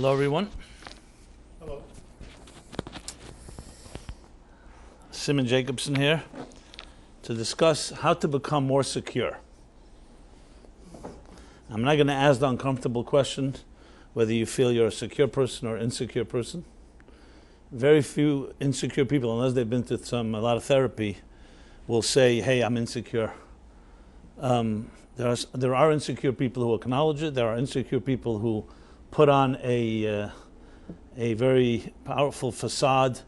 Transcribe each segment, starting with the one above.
Hello, everyone. Hello. Simon Jacobson here to discuss how to become more secure. I'm not going to ask the uncomfortable question whether you feel you're a secure person or insecure person. Very few insecure people, unless they've been to a lot of therapy, will say, hey, I'm insecure. There are insecure people who acknowledge it. There are insecure people who put on a very powerful facade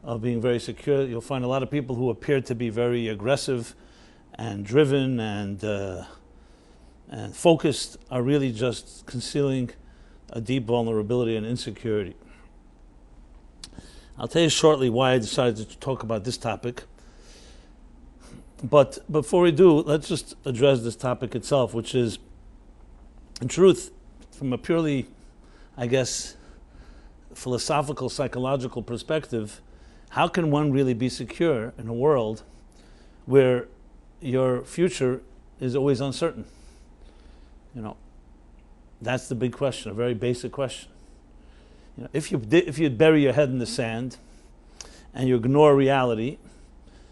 of being very secure. You'll find a lot of people who appear to be very aggressive and driven and focused are really just concealing a deep vulnerability and insecurity. I'll tell you shortly why I decided to talk about this topic. But before we do, let's just address this topic itself, which is, in truth, from a purely, I guess, philosophical, psychological perspective, how can one really be secure in a world where your future is always uncertain? You know, that's the big question, a very basic question. You know, if you bury your head in the sand and you ignore reality,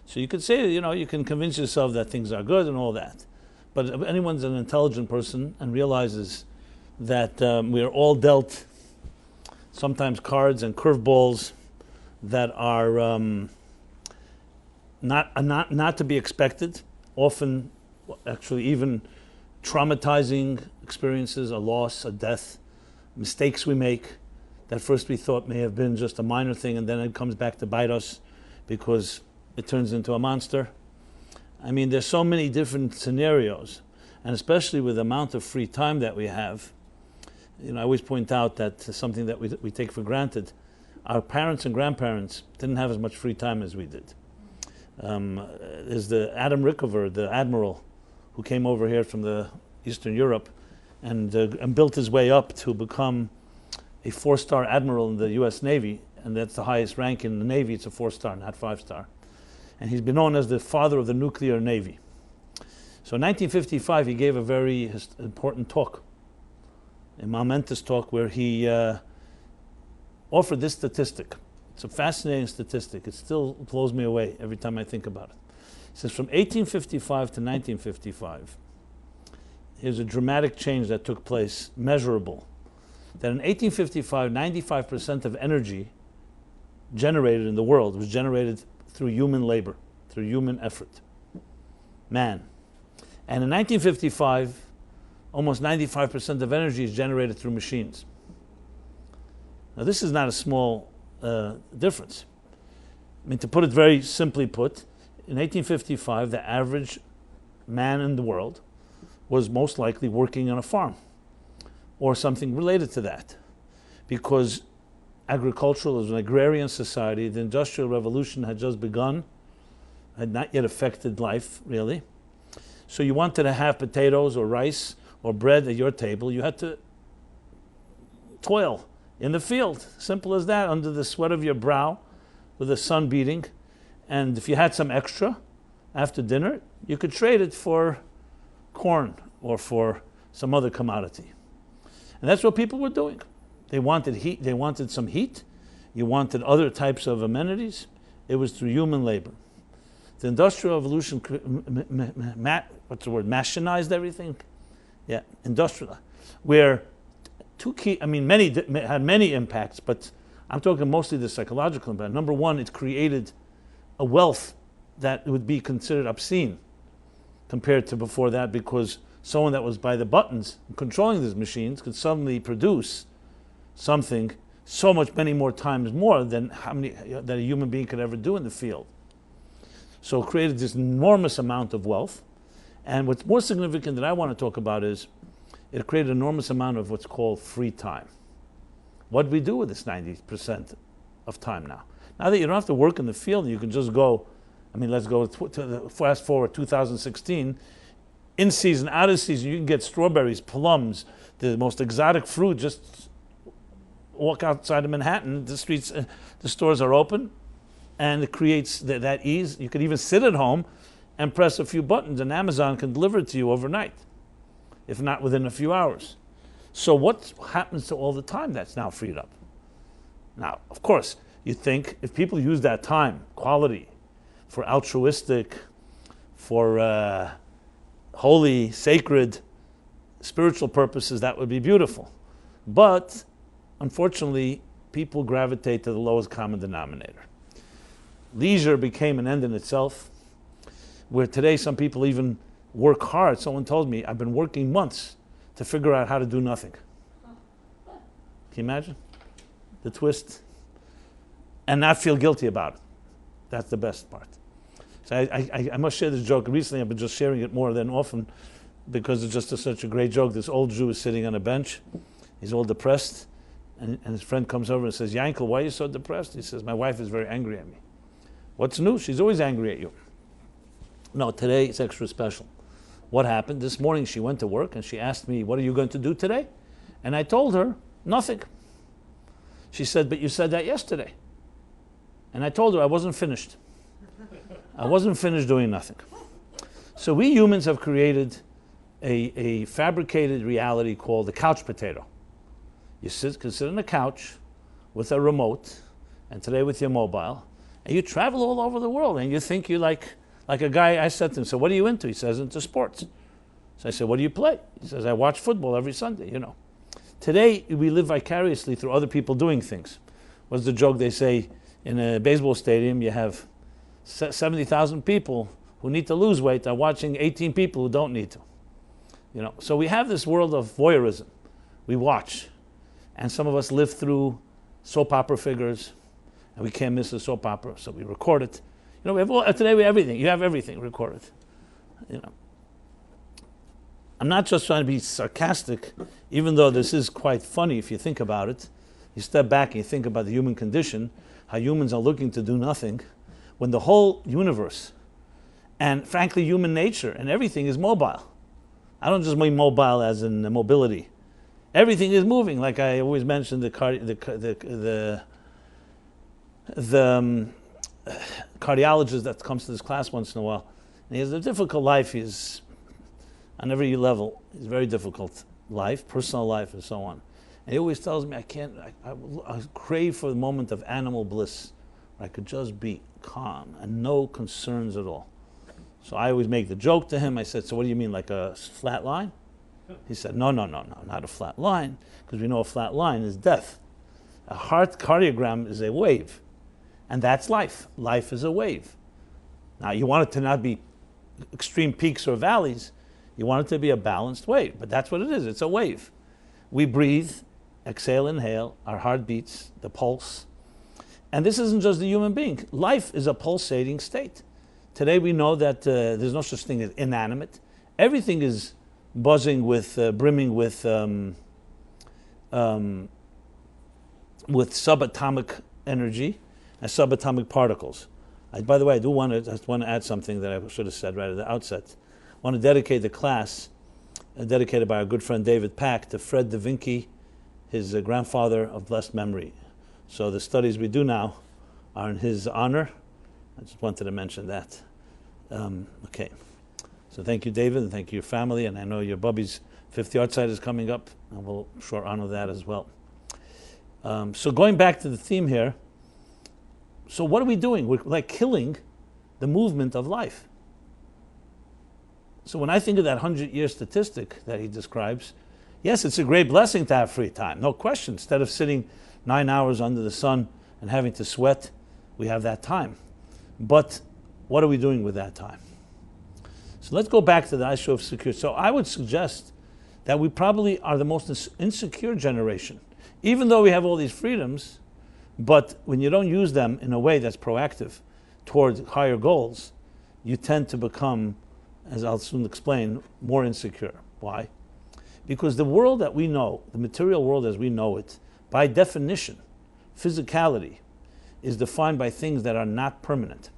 so you could say, you can convince yourself that things are good and all that. But if anyone's an intelligent person and realizes that we are all dealt sometimes cards and curveballs that are not to be expected, often actually even traumatizing experiences, a loss, a death, mistakes we make that first we thought may have been just a minor thing, and then it comes back to bite us because it turns into a monster. I mean, there's so many different scenarios, and especially with the amount of free time that we have. I always point out that something that we take for granted. Our parents and grandparents didn't have as much free time as we did. There's the Adam Rickover, the admiral, who came over here from the Eastern Europe and built his way up to become a 4-star admiral in the U.S. Navy, and that's the highest rank in the Navy. It's a 4-star, not 5-star. And he's been known as the father of the nuclear navy. So in 1955, he gave a very important talk, a momentous talk, where he offered this statistic. It's a fascinating statistic. It still blows me away every time I think about it. It says from 1855 to 1955, here's a dramatic change that took place, measurable. That in 1855, 95% of energy generated in the world was generated through human labor, through human effort, man. And in 1955, almost 95% of energy is generated through machines. Now, this is not a small difference. I mean, to put it very simply put, in 1855, the average man in the world was most likely working on a farm or something related to that, because agricultural is an agrarian society. The Industrial Revolution had just begun, had not yet affected life, really. So you wanted to have potatoes or rice or bread at your table, you had to toil in the field. Simple as that, under the sweat of your brow, with the sun beating. And if you had some extra after dinner, you could trade it for corn or for some other commodity. And that's what people were doing. They wanted heat. They wanted some heat. You wanted other types of amenities. It was through human labor. The Industrial Revolution, machinized everything? Yeah, industrial. Where many had many impacts, but I'm talking mostly the psychological impact. Number one, it created a wealth that would be considered obscene compared to before that, because someone that was by the buttons controlling these machines could suddenly produce something so many more times more than that a human being could ever do in the field. So it created this enormous amount of wealth. And what's more significant that I want to talk about is it created an enormous amount of what's called free time. What do we do with this 90% of time now? Now that you don't have to work in the field, you can just go, let's go to fast forward 2016, in season, out of season, you can get strawberries, plums, the most exotic fruit. Just walk outside of Manhattan, the streets, the stores are open, and it creates that ease. You could even sit at home and press a few buttons, and Amazon can deliver it to you overnight, if not within a few hours. So what happens to all the time that's now freed up? Now, of course, you think if people use that time, quality, for altruistic, for holy, sacred, spiritual purposes, that would be beautiful. But, unfortunately, people gravitate to the lowest common denominator. Leisure became an end in itself, where today some people even work hard. Someone told me, I've been working months to figure out how to do nothing. Can you imagine the twist? And not feel guilty about it. That's the best part. So I must share this joke. Recently I've been just sharing it more than often because it's just such a great joke. This old Jew is sitting on a bench. He's all depressed. And his friend comes over and says, Yankel, why are you so depressed? He says, my wife is very angry at me. What's new? She's always angry at you. No, today it's extra special. What happened? This morning she went to work and she asked me, what are you going to do today? And I told her, nothing. She said, but you said that yesterday. And I told her I wasn't finished. I wasn't finished doing nothing. So we humans have created a fabricated reality called the couch potato. You can sit on a couch with a remote, and today with your mobile, and you travel all over the world, and you think you're like a guy. I said to him, so what are you into? He says, into sports. So I said, what do you play? He says, I watch football every Sunday, you know. Today, we live vicariously through other people doing things. What's the joke they say? In a baseball stadium, you have 70,000 people who need to lose weight are watching 18 people who don't need to. You know, so we have this world of voyeurism. We watch. And some of us live through soap opera figures, and we can't miss a soap opera, so we record it. You know, today we have everything. You have everything recorded. You know, I'm not just trying to be sarcastic, even though this is quite funny if you think about it. You step back and you think about the human condition, how humans are looking to do nothing, when the whole universe, and frankly human nature and everything is mobile. I don't just mean mobile as in mobility. Everything is moving, like I always mention the cardiologist that comes to this class once in a while. And he has a difficult life. He's on every level. It's a very difficult life, personal life, and so on. And he always tells me, I crave for the moment of animal bliss, where I could just be calm and no concerns at all. So I always make the joke to him. I said, so what do you mean, like a flat line? He said, no, not a flat line, because we know a flat line is death. A heart cardiogram is a wave, and that's life. Life is a wave. Now, you want it to not be extreme peaks or valleys. You want it to be a balanced wave, but that's what it is. It's a wave. We breathe, exhale, inhale, our heart beats, the pulse. And this isn't just the human being. Life is a pulsating state. Today we know that there's no such thing as inanimate. Everything is buzzing with, brimming with subatomic energy and subatomic particles. By the way, I just want to add something that I should have said right at the outset. I want to dedicate the class, dedicated by our good friend David Pack, to Fred Da Vinci, his grandfather of blessed memory. So the studies we do now are in his honor. I just wanted to mention that. Okay. So thank you, David, and thank you, your family. And I know your Bubby's 50th yard site is coming up, and we'll sure honor that as well. So going back to the theme here, so what are we doing? We're like killing the movement of life. So when I think of that 100-year statistic that he describes, yes, it's a great blessing to have free time, no question. Instead of sitting 9 hours under the sun and having to sweat, we have that time. But what are we doing with that time? So let's go back to the issue of security. So I would suggest that we probably are the most insecure generation. Even though we have all these freedoms, but when you don't use them in a way that's proactive toward higher goals, you tend to become, as I'll soon explain, more insecure. Why? Because the world that we know, the material world as we know it, by definition, physicality, is defined by things that are not permanent.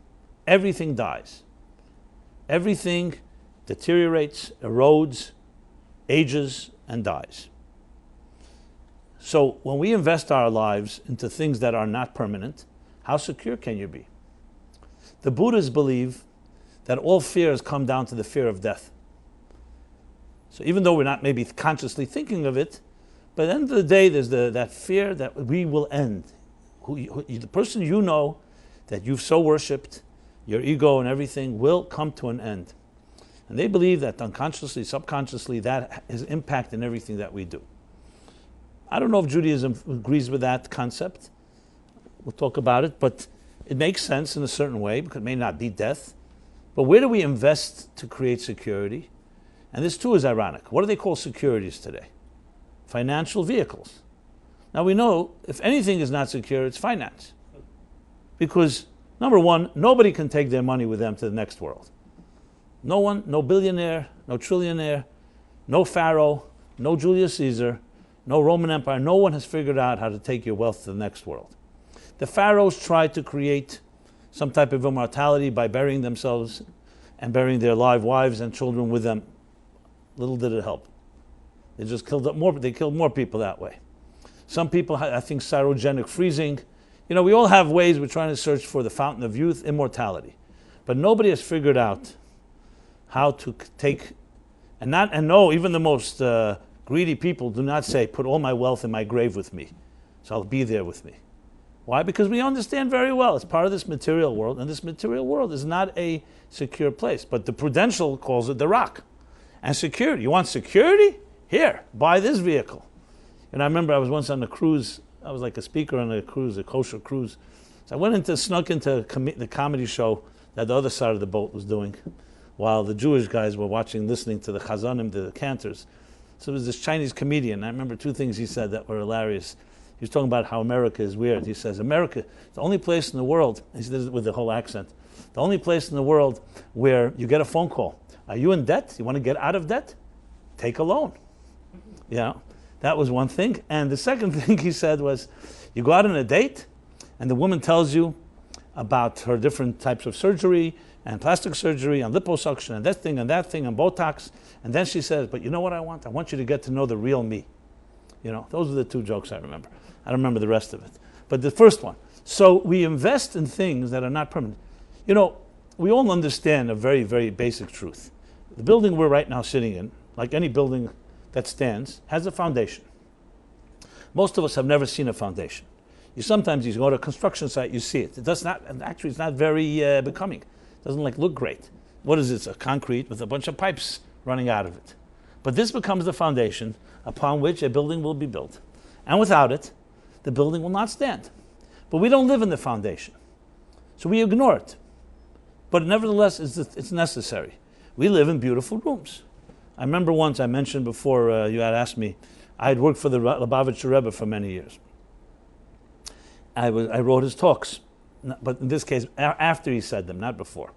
Everything dies. Everything deteriorates, erodes, ages, and dies. So when we invest our lives into things that are not permanent, how secure can you be? The Buddhists believe that all fears come down to the fear of death. So even though we're not maybe consciously thinking of it, But at the end of the day, there's that fear that we will end. The person you know that you've so worshipped, your ego and everything, will come to an end. And they believe that unconsciously, subconsciously, that is impact in everything that we do. I don't know if Judaism agrees with that concept. We'll talk about it, but it makes sense in a certain way, because it may not be death. But where do we invest to create security? And this too is ironic. What do they call securities today? Financial vehicles. Now we know if anything is not secure, it's finance. Because, number one, nobody can take their money with them to the next world. No one, no billionaire, no trillionaire, no pharaoh, no Julius Caesar, no Roman Empire. No one has figured out how to take your wealth to the next world. The pharaohs tried to create some type of immortality by burying themselves and burying their live wives and children with them. Little did it help. They just killed more people that way. Some people, I think, cryogenic freezing. We all have ways we're trying to search for the fountain of youth, immortality. But nobody has figured out how to take, and no, even the most greedy people do not say, put all my wealth in my grave with me, so I'll be there with me. Why? Because we understand very well it's part of this material world, and this material world is not a secure place. But the Prudential calls it the rock. And security. You want security? Here, buy this vehicle. And I remember I was once on a cruise. I was like a speaker on a cruise, a kosher cruise. So I snuck into the comedy show that the other side of the boat was doing, while the Jewish guys were listening to the chazanim, the cantors. So there was this Chinese comedian. I remember two things he said that were hilarious. He was talking about how America is weird. He says, America, the only place in the world, he says it with the whole accent, the only place in the world where you get a phone call. Are you in debt? You want to get out of debt? Take a loan. That was one thing. And the second thing he said was, you go out on a date, and the woman tells you about her different types of surgery, and plastic surgery, and liposuction, and that thing, and Botox. And then she says, but you know what I want? I want you to get to know the real me. Those are the two jokes I remember. I don't remember the rest of it. But the first one. So we invest in things that are not permanent. We all understand a very, very basic truth. The building we're right now sitting in, like any building that stands, has a foundation. Most of us have never seen a foundation. Sometimes you go to a construction site, you see it. It does not, and actually it's not very becoming. It doesn't look great. What is it? It's a concrete with a bunch of pipes running out of it. But this becomes the foundation upon which a building will be built. And without it, the building will not stand. But we don't live in the foundation. So we ignore it. But nevertheless, it's necessary. We live in beautiful rooms. I remember once I mentioned before you had asked me, I had worked for the Lubavitcher Rebbe for many years. I wrote his talks, but in this case, after he said them, not before.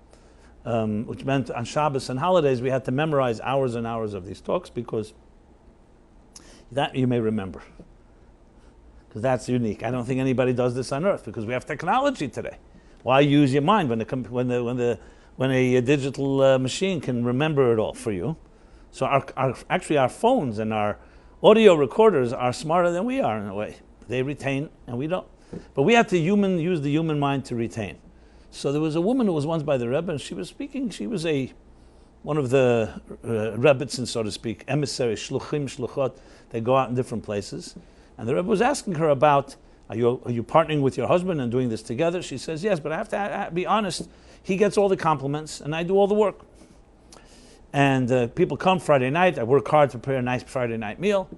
Which meant on Shabbos and holidays, we had to memorize hours and hours of these talks, because that you may remember. Because that's unique. I don't think anybody does this on earth, because we have technology today. Why use your mind when a digital machine can remember it all for you? So our phones and our audio recorders are smarter than we are in a way. They retain and we don't. But we have to use the human mind to retain. So there was a woman who was once by the Rebbe, and she was speaking. She was one of the Rebbitzin, so to speak, emissaries, shluchim, shluchot. They go out in different places. And the Rebbe was asking her about, are you partnering with your husband and doing this together? She says, yes, but I have to be honest. He gets all the compliments, and I do all the work. And people come Friday night. I work hard to prepare a nice Friday night meal.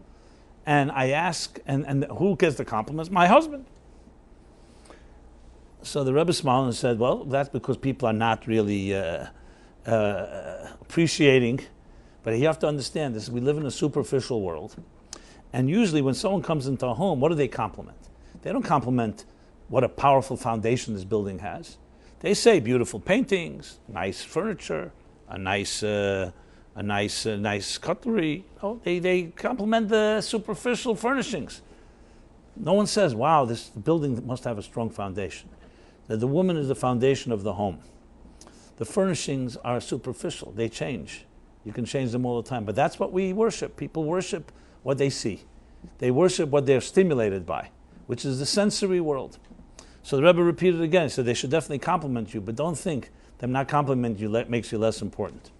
And I ask, and who gets the compliments? My husband. So the Rebbe smiled and said, well, that's because people are not really appreciating. But you have to understand this. We live in a superficial world. And usually when someone comes into a home, what do they compliment? They don't compliment what a powerful foundation this building has. They say beautiful paintings, nice furniture, a nice cutlery. Oh, they compliment the superficial furnishings. No one says, wow, this building must have a strong foundation. That the woman is the foundation of the home. The furnishings are superficial. They change. You can change them all the time. But that's what we worship. People worship what they see. They worship what they're stimulated by, which is the sensory world. So the Rebbe repeated again. He said they should definitely compliment you, but don't think them not complimenting you makes you less important.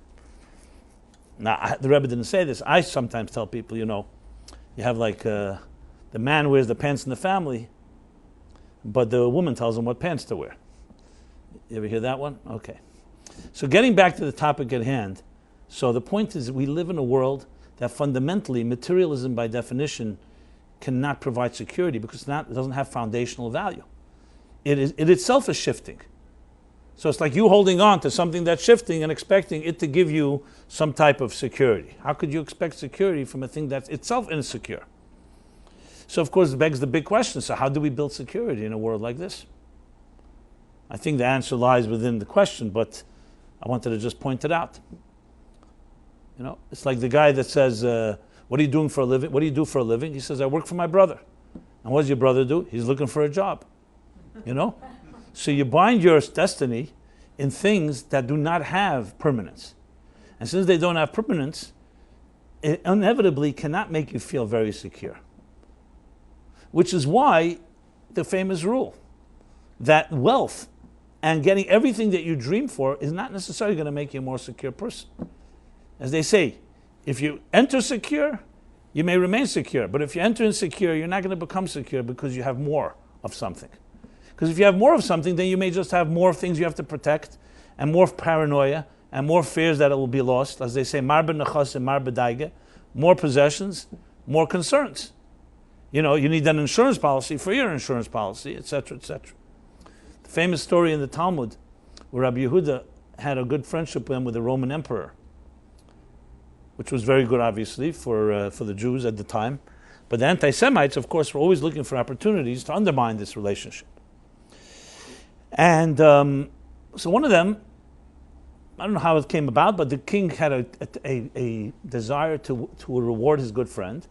Now, the Rebbe didn't say this. I sometimes tell people, You have like the man wears the pants in the family, but the woman tells him what pants to wear. You ever hear that one? Okay. So getting back to the topic at hand, so the point is we live in a world that fundamentally, materialism by definition cannot provide security because it doesn't have foundational value. It itself is shifting. So it's like you holding on to something that's shifting and expecting it to give you some type of security. How could you expect security from a thing that's itself insecure? So of course it begs the big question, so how do we build security in a world like this? I think the answer lies within the question, but I wanted to just point it out. You know, it's like the guy that says, what are you doing for a living? What do you do for a living? He says, I work for my brother. And what does your brother do? He's looking for a job. You know? So you bind your destiny in things that do not have permanence. And since they don't have permanence, it inevitably cannot make you feel very secure. Which is why the famous rule that wealth and getting everything that you dream for is not necessarily going to make you a more secure person. As they say, if you enter secure, you may remain secure. But if you enter insecure, you're not going to become secure because you have more of something. Because if you have more of something, then you may just have more things you have to protect, and more paranoia, and more fears that it will be lost. As they say, mar b'nechas and mar b'daige, more possessions, more concerns. You know, you need an insurance policy for your insurance policy, etc., etc. The famous story in the Talmud, where Rabbi Yehuda had a good friendship with the Roman emperor, which was very good, obviously, for the Jews at the time. But the anti-Semites, of course, were always looking for opportunities to undermine this relationship. And so one of them, I don't know how it came about, but the king had a desire to reward his good friend,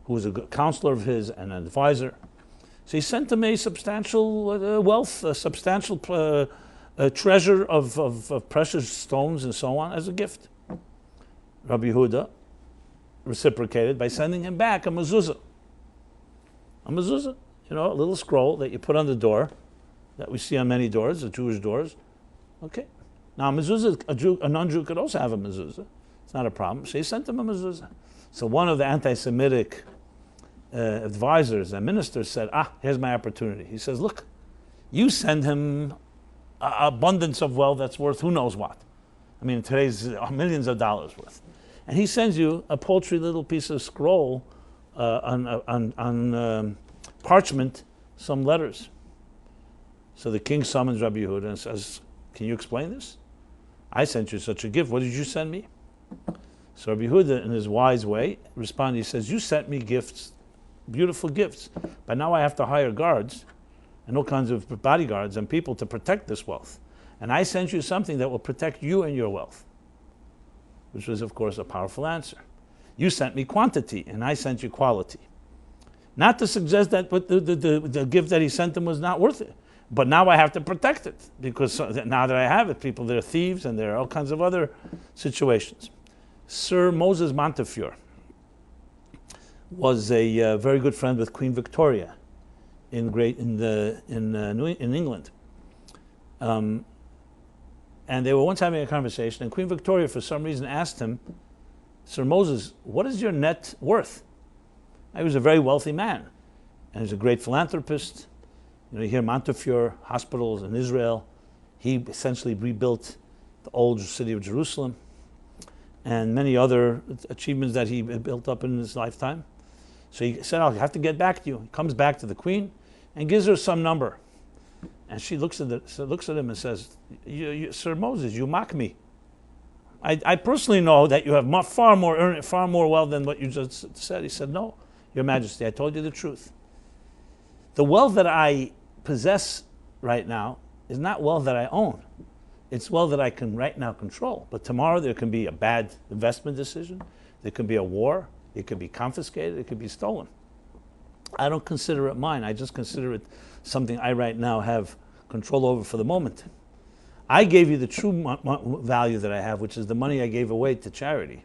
who was a good counselor of his and an advisor. So he sent him a substantial wealth, a substantial treasure of precious stones and so on as a gift. Rabbi Yehuda reciprocated by sending him back a mezuzah. A mezuzah, you know, a little scroll that you put on the door, that we see on many doors, the Jewish doors. Okay. Now, a mezuzah, a non-Jew could also have a mezuzah. It's not a problem. So he sent him a mezuzah. So one of the anti-Semitic advisors and ministers said, here's my opportunity. He says, look, you send him abundance of wealth that's worth who knows what. I mean, today's millions of dollars worth. And he sends you a paltry little piece of scroll on parchment, some letters. So the king summons Rabbi Yehuda and says, can you explain this? I sent you such a gift. What did you send me? So Rabbi Yehuda, in his wise way, responded. He says, you sent me gifts, beautiful gifts, but now I have to hire guards and all kinds of bodyguards and people to protect this wealth. And I sent you something that will protect you and your wealth, which was, of course, a powerful answer. You sent me quantity, and I sent you quality. Not to suggest that the gift that he sent him was not worth it. But now I have to protect it, because now that I have it, there are thieves and there are all kinds of other situations. Sir Moses Montefiore was a very good friend with Queen Victoria in England. And they were once having a conversation, and Queen Victoria, for some reason, asked him, Sir Moses, what is your net worth? He was a very wealthy man, and he was a great philanthropist. You know, you hear Montefiore hospitals in Israel. He essentially rebuilt the old city of Jerusalem and many other achievements that he built up in his lifetime. So he said, I'll have to get back to you. He comes back to the queen and gives her some number. And she looks at him and says, Sir Moses, you mock me. I personally know that you have far more wealth than what you just said. He said, no, Your Majesty, I told you the truth. The wealth that I possess right now is not wealth that I own. It's wealth that I can right now control. But tomorrow there can be a bad investment decision. There can be a war. It could be confiscated. It could be stolen. I don't consider it mine. I just consider it something I right now have control over for the moment. I gave you the true value that I have, which is the money I gave away to charity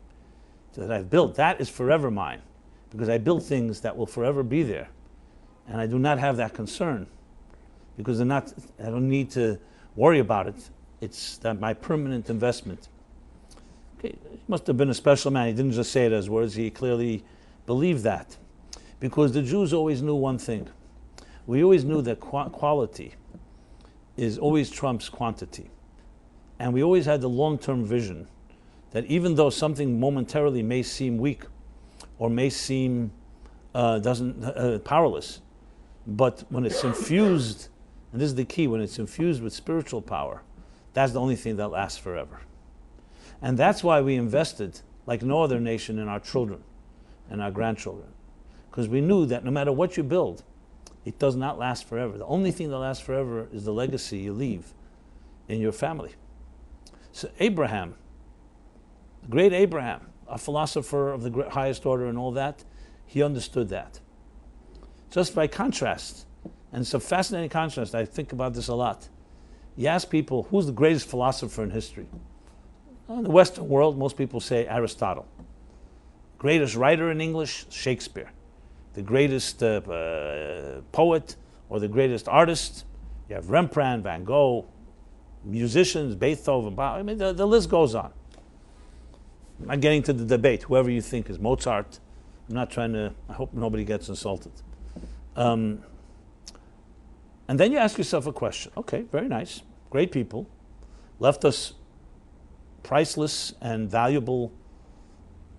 that I've built. That is forever mine, because I built things that will forever be there. And I do not have that concern, because I don't need to worry about it. It's that my permanent investment. Okay, he must have been a special man. He didn't just say it as words. He clearly believe that. Because the Jews always knew one thing. We always knew that quality is always trumps quantity. And we always had the long-term vision that even though something momentarily may seem weak or may seem powerless, but when it's infused, and this is the key, when it's infused with spiritual power, that's the only thing that lasts forever. And that's why we invested, like no other nation, in our children and our grandchildren. Because we knew that no matter what you build, it does not last forever. The only thing that lasts forever is the legacy you leave in your family. So Abraham, the great Abraham, a philosopher of the highest order and all that, he understood that. Just by contrast, and it's a fascinating contrast, I think about this a lot. You ask people, who's the greatest philosopher in history? In the Western world, most people say Aristotle. Greatest writer in English, Shakespeare. The greatest poet or the greatest artist, you have Rembrandt, Van Gogh, musicians, Beethoven, I mean, the list goes on. I'm not getting to the debate, whoever you think is Mozart. I'm not trying to, I hope nobody gets insulted. And then you ask yourself a question. Okay, very nice, great people, left us priceless and valuable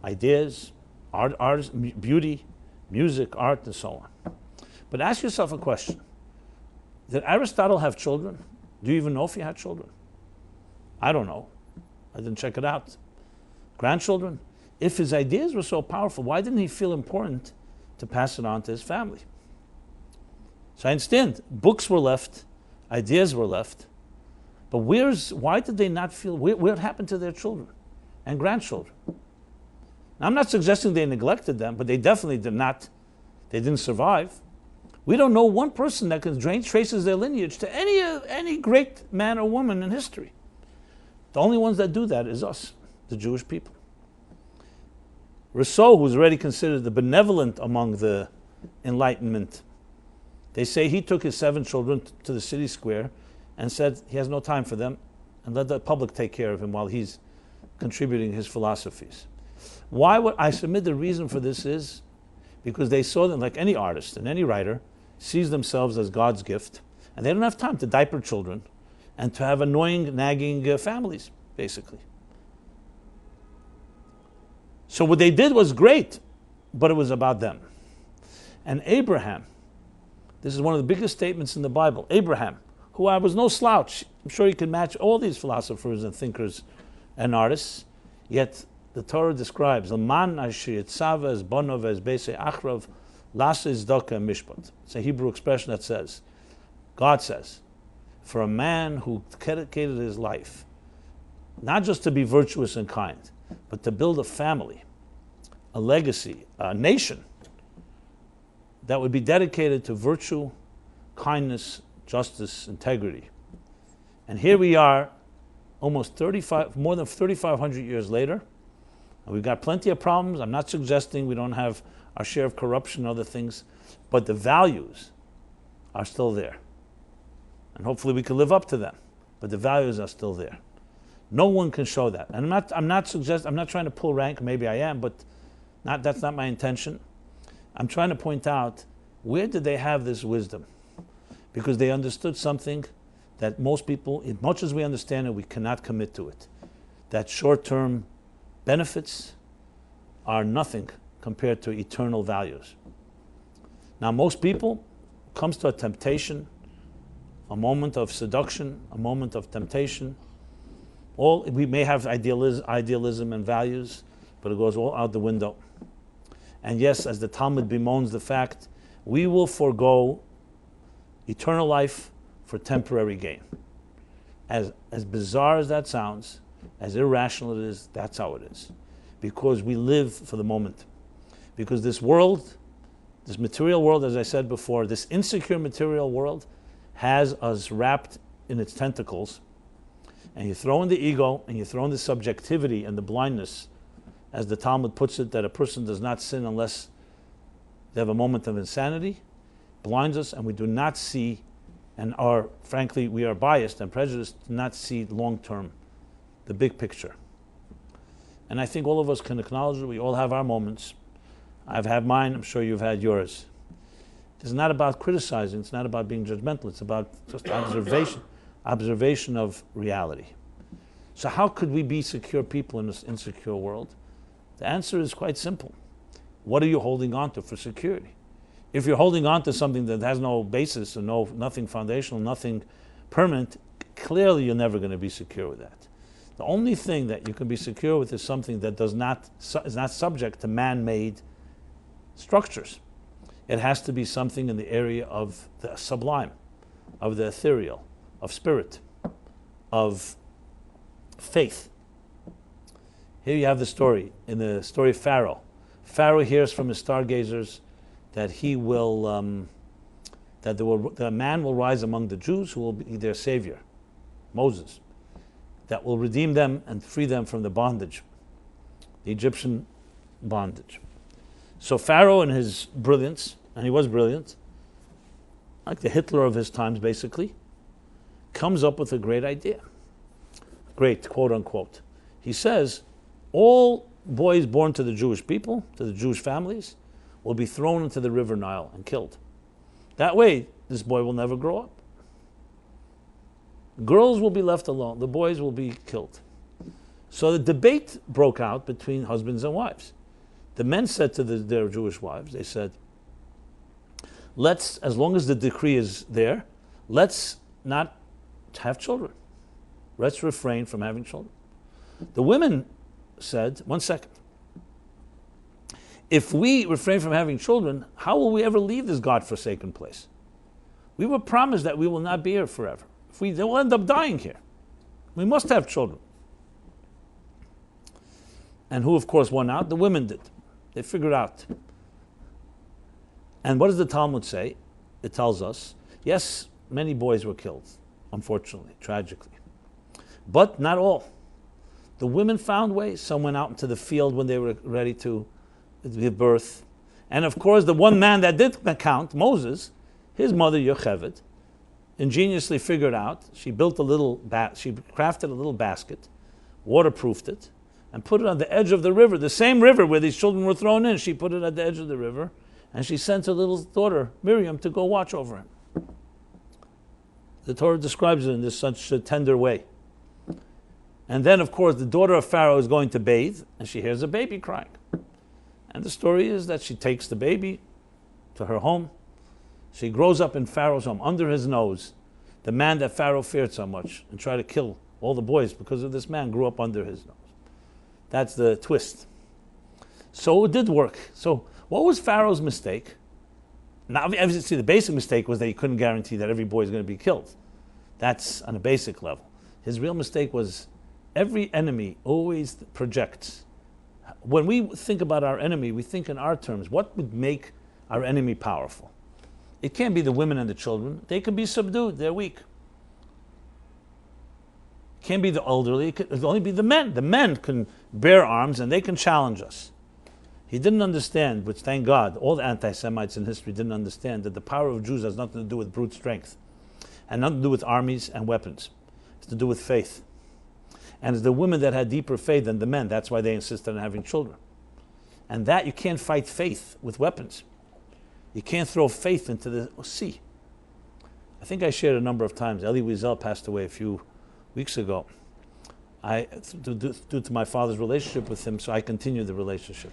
ideas, art, beauty, music, art, and so on. But ask yourself a question. Did Aristotle have children? Do you even know if he had children? I don't know. I didn't check it out. Grandchildren? If his ideas were so powerful, why didn't he feel important to pass it on to his family? So I understand, books were left, ideas were left, but why did they not feel, what happened to their children and grandchildren? Now, I'm not suggesting they neglected them, but they definitely they didn't survive. We don't know one person that can traces their lineage to any great man or woman in history. The only ones that do that is us, the Jewish people. Rousseau, who's already considered the benevolent among the Enlightenment, they say he took his 7 children to the city square and said he has no time for them and let the public take care of him while he's contributing his philosophies. Why would I submit the reason for this is because they saw them, like any artist and any writer, sees themselves as God's gift, and they don't have time to diaper children and to have annoying, nagging families, basically. So what they did was great, but it was about them. And Abraham, this is one of the biggest statements in the Bible. Abraham, who was no slouch. I'm sure he could match all these philosophers and thinkers and artists. Yet the Torah describes a man asher yitzava es bonov es beisei achrav lasa tzedakah mishpat. It's a Hebrew expression that says, God says, for a man who dedicated his life, not just to be virtuous and kind, but to build a family, a legacy, a nation that would be dedicated to virtue, kindness, justice, integrity. And here we are, more than 3,500 years later, and we've got plenty of problems. I'm not suggesting we don't have our share of corruption and other things, but the values are still there. And hopefully we can live up to them, but the values are still there. No one can show that. And I'm not trying to pull rank, maybe I am, but that's not my intention. I'm trying to point out, where did they have this wisdom? Because they understood something that most people, as much as we understand it, we cannot commit to it. That short-term benefits are nothing compared to eternal values. Now, most people, comes to a temptation, a moment of seduction, a moment of temptation, we may have idealism and values, but it goes all out the window. And yes, as the Talmud bemoans the fact, we will forego eternal life for temporary gain. As bizarre as that sounds, as irrational it is, that's how it is. Because we live for the moment. Because this world, this material world, as I said before, this insecure material world has us wrapped in its tentacles. And you throw in the ego, and you throw in the subjectivity and the blindness, as the Talmud puts it, that a person does not sin unless they have a moment of insanity, blinds us, and we do not see, and frankly, we are biased and prejudiced to not see long-term, the big picture. And I think all of us can acknowledge that we all have our moments. I've had mine, I'm sure you've had yours. It's not about criticizing, it's not about being judgmental, it's about just observation of reality. So how could we be secure people in this insecure world? The answer is quite simple. What are you holding on to for security? If you're holding on to something that has no basis or nothing foundational, nothing permanent, clearly you're never going to be secure with that. The only thing that you can be secure with is something that is not subject to man-made structures. It has to be something in the area of the sublime, of the ethereal, of spirit, of faith. Here you have the story, in the story of Pharaoh. Pharaoh hears from his stargazers that he will, the man will rise among the Jews who will be their savior, Moses, that will redeem them and free them from the bondage, the Egyptian bondage. So Pharaoh, in his brilliance, and he was brilliant, like the Hitler of his times basically, comes up with a great idea. Great, quote unquote. He says, all boys born to the Jewish people, to the Jewish families, will be thrown into the river Nile and killed. That way, this boy will never grow up. Girls will be left alone. The boys will be killed. So the debate broke out between husbands and wives. The men said to their Jewish wives, they said, let's, as long as the decree is there, let's not have children. Let's refrain from having children. The women said, one second, if we refrain from having children, how will we ever leave this God-forsaken place? We were promised that we will not be here forever. They will end up dying here. We must have children. And who, of course, won out? The women did. They figured out. And what does the Talmud say? It tells us, yes, many boys were killed, unfortunately, tragically. But not all. The women found ways. Some went out into the field when they were ready to give birth. And of course, the one man that did count, Moses, his mother, Yocheved, ingeniously figured out, she built she crafted a little basket, waterproofed it, and put it on the edge of the river, the same river where these children were thrown in. She put it at the edge of the river, and she sent her little daughter, Miriam, to go watch over him. The Torah describes it in such a tender way. And then, of course, the daughter of Pharaoh is going to bathe, and she hears a baby crying. And the story is that she takes the baby to her home. She grows up in Pharaoh's home, under his nose, the man that Pharaoh feared so much, and tried to kill all the boys because of this man, grew up under his nose. That's the twist. So it did work. So what was Pharaoh's mistake? Now, obviously, the basic mistake was that he couldn't guarantee that every boy is going to be killed. That's on a basic level. His real mistake was every enemy always projects. When we think about our enemy, we think in our terms. What would make our enemy powerful? It can't be the women and the children. They can be subdued. They're weak. It can't be the elderly. It can only be the men. The men can bear arms and they can challenge us. He didn't understand, which thank God, all the anti-Semites in history didn't understand, that the power of Jews has nothing to do with brute strength and nothing to do with armies and weapons. It's to do with faith. And it's the women that had deeper faith than the men. That's why they insisted on having children. And that you can't fight faith with weapons. You can't throw faith into the sea. I think I shared a number of times. Elie Wiesel passed away a few weeks ago. Due to my father's relationship with him, so I continued the relationship.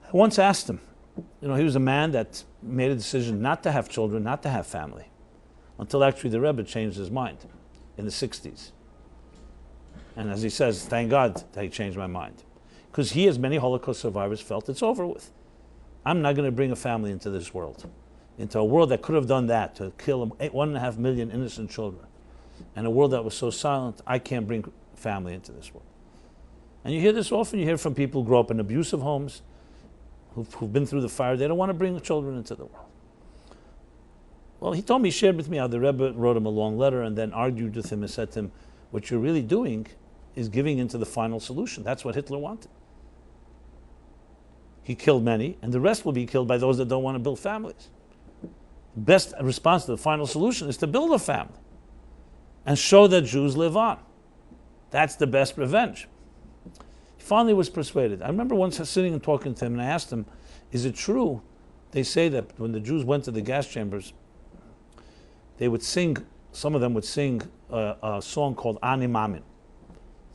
I once asked him, he was a man that made a decision not to have children, not to have family, until actually the Rebbe changed his mind in the 60s. And as he says, thank God that he changed my mind. Because he, as many Holocaust survivors, felt it's over with. I'm not going to bring a family into this world, into a world that could have done that, to kill 1.5 million innocent children. And a world that was so silent, I can't bring family into this world. And you hear this often. You hear from people who grow up in abusive homes, who've been through the fire. They don't want to bring children into the world. Well, he told me, shared with me how the Rebbe wrote him a long letter and then argued with him and said to him, what you're really doing is giving into the final solution. That's what Hitler wanted. He killed many, and the rest will be killed by those that don't want to build families. The best response to the final solution is to build a family and show that Jews live on. That's the best revenge. He finally was persuaded. I remember once sitting and talking to him, and I asked him, is it true? They say that when the Jews went to the gas chambers, they would sing, some of them would sing a song called Ani Mamin.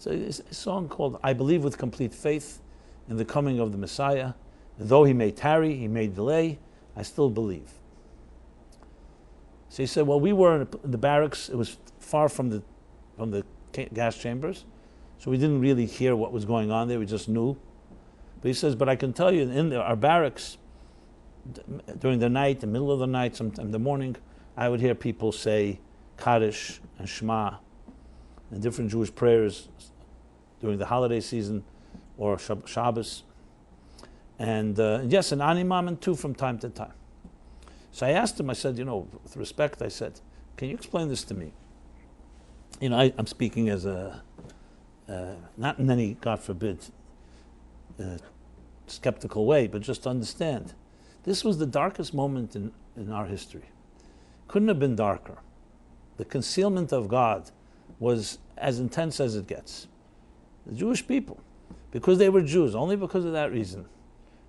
It's a song called, I believe with complete faith in the coming of the Messiah. Though he may tarry, he may delay, I still believe. So he said, well, we were in the barracks. It was far from the gas chambers, so we didn't really hear what was going on there. We just knew. But he says, but I can tell you, in our barracks, during the night, the middle of the night, sometime in the morning, I would hear people say Kaddish and Shema and different Jewish prayers during the holiday season or Shabbos. And yes, and Ani Mamin too from time to time. So I asked him, I said, with respect, I said, can you explain this to me? I'm speaking as not in any, God forbid, skeptical way, but just to understand. This was the darkest moment in our history. Couldn't have been darker. The concealment of God was as intense as it gets. The Jewish people, because they were Jews, only because of that reason,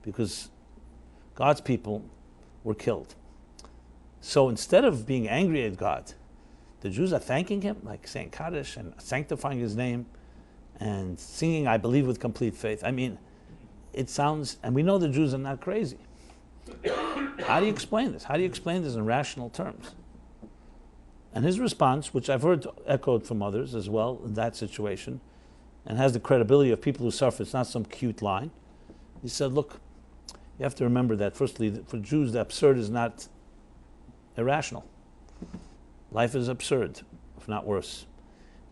because God's people were killed. So instead of being angry at God, the Jews are thanking him, like saying Kaddish and sanctifying his name and singing, I believe with complete faith. I mean, it sounds, and we know the Jews are not crazy. How do you explain this? How do you explain this in rational terms? And his response, which I've heard echoed from others as well in that situation, and has the credibility of people who suffer, it's not some cute line. He said, look, you have to remember that, firstly, for Jews, the absurd is not irrational. Life is absurd, if not worse.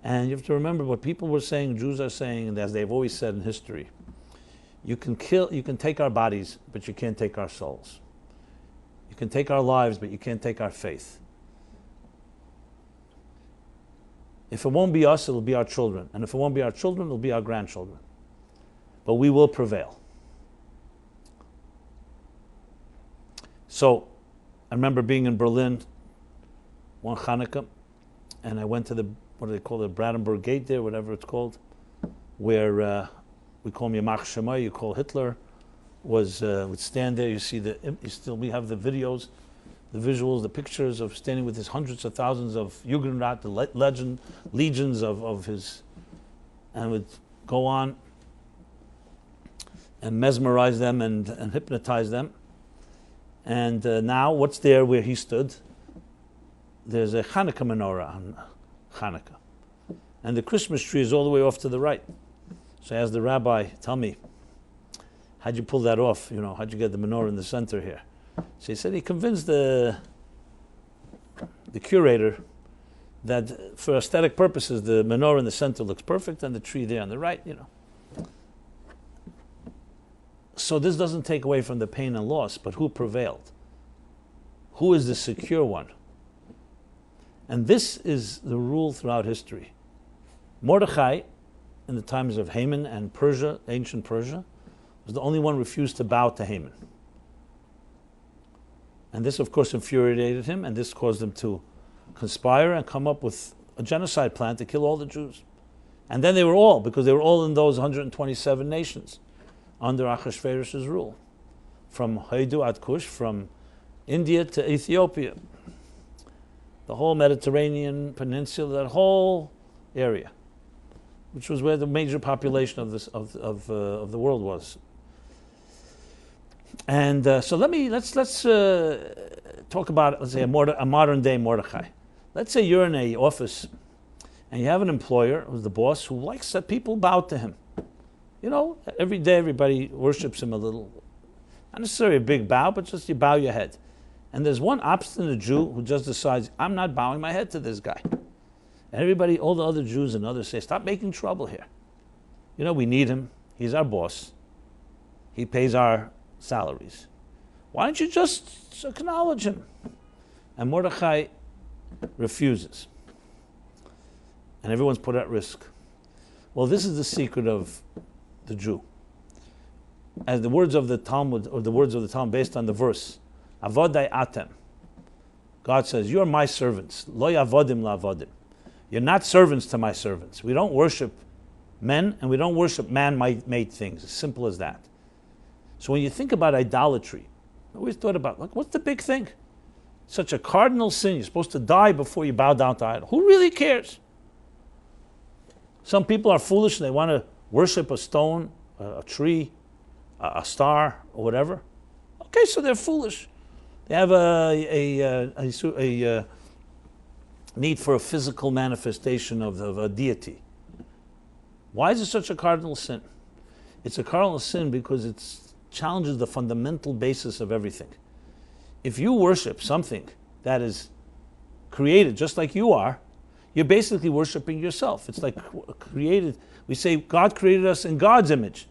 And you have to remember what people were saying, Jews are saying, and as they've always said in history, you can take our bodies, but you can't take our souls. You can take our lives, but you can't take our faith. If it won't be us, it'll be our children. And if it won't be our children, it'll be our grandchildren. But we will prevail. So, I remember being in Berlin one Hanukkah, and I went to the, what do they call it, Brandenburg Gate there, whatever it's called, where we call him Yamach Shema, you call Hitler, would stand there. You see we have the videos, the visuals, the pictures of standing with his hundreds of thousands of Jugendrat, the legions of his, and would go on and mesmerize them and hypnotize them. And now, what's there where he stood? There's a Hanukkah menorah on Hanukkah. And the Christmas tree is all the way off to the right. So I asked the rabbi, tell me, how'd you pull that off? How'd you get the menorah in the center here? So he said he convinced the curator that for aesthetic purposes, the menorah in the center looks perfect and the tree there on the right, So this doesn't take away from the pain and loss, but who prevailed? Who is the secure one? And this is the rule throughout history. Mordechai, in the times of Haman and Persia, ancient Persia, was the only one refused to bow to Haman. And this, of course, infuriated him, and this caused him to conspire and come up with a genocide plan to kill all the Jews. And then because they were all in those 127 nations under Achashverosh's rule, from Haidu ad Kush, from India to Ethiopia, the whole Mediterranean peninsula, that whole area, which was where the major population of the world was. And so let's talk about, let's say, a modern day Mordechai. Let's say you're in an office and you have an employer who's the boss who likes that people bow to him. Every day everybody worships him a little. Not necessarily a big bow, but just you bow your head. And there's one obstinate Jew who just decides, I'm not bowing my head to this guy. And everybody, all the other Jews and others say, stop making trouble here. We need him. He's our boss. He pays our salaries. Why don't you just acknowledge him? And Mordechai refuses. And everyone's put at risk. Well, this is the secret of the Jew. As the words of the Talmud, or the words of the Talmud based on the verse, Avodai atem. God says, you're my servants. Lo yavodim la avodim. You're not servants to my servants. We don't worship men, and we don't worship man-made things. As simple as that. So when you think about idolatry, I always thought about, like, what's the big thing? Such a cardinal sin. You're supposed to die before you bow down to idol. Who really cares? Some people are foolish and they want to worship a stone, a tree, a star, or whatever. Okay, so they're foolish. They have a need for a physical manifestation of a deity. Why is it such a cardinal sin? It's a cardinal sin because it challenges the fundamental basis of everything. If you worship something that is created just like you are, you're basically worshiping yourself. It's like created. We say God created us in God's image,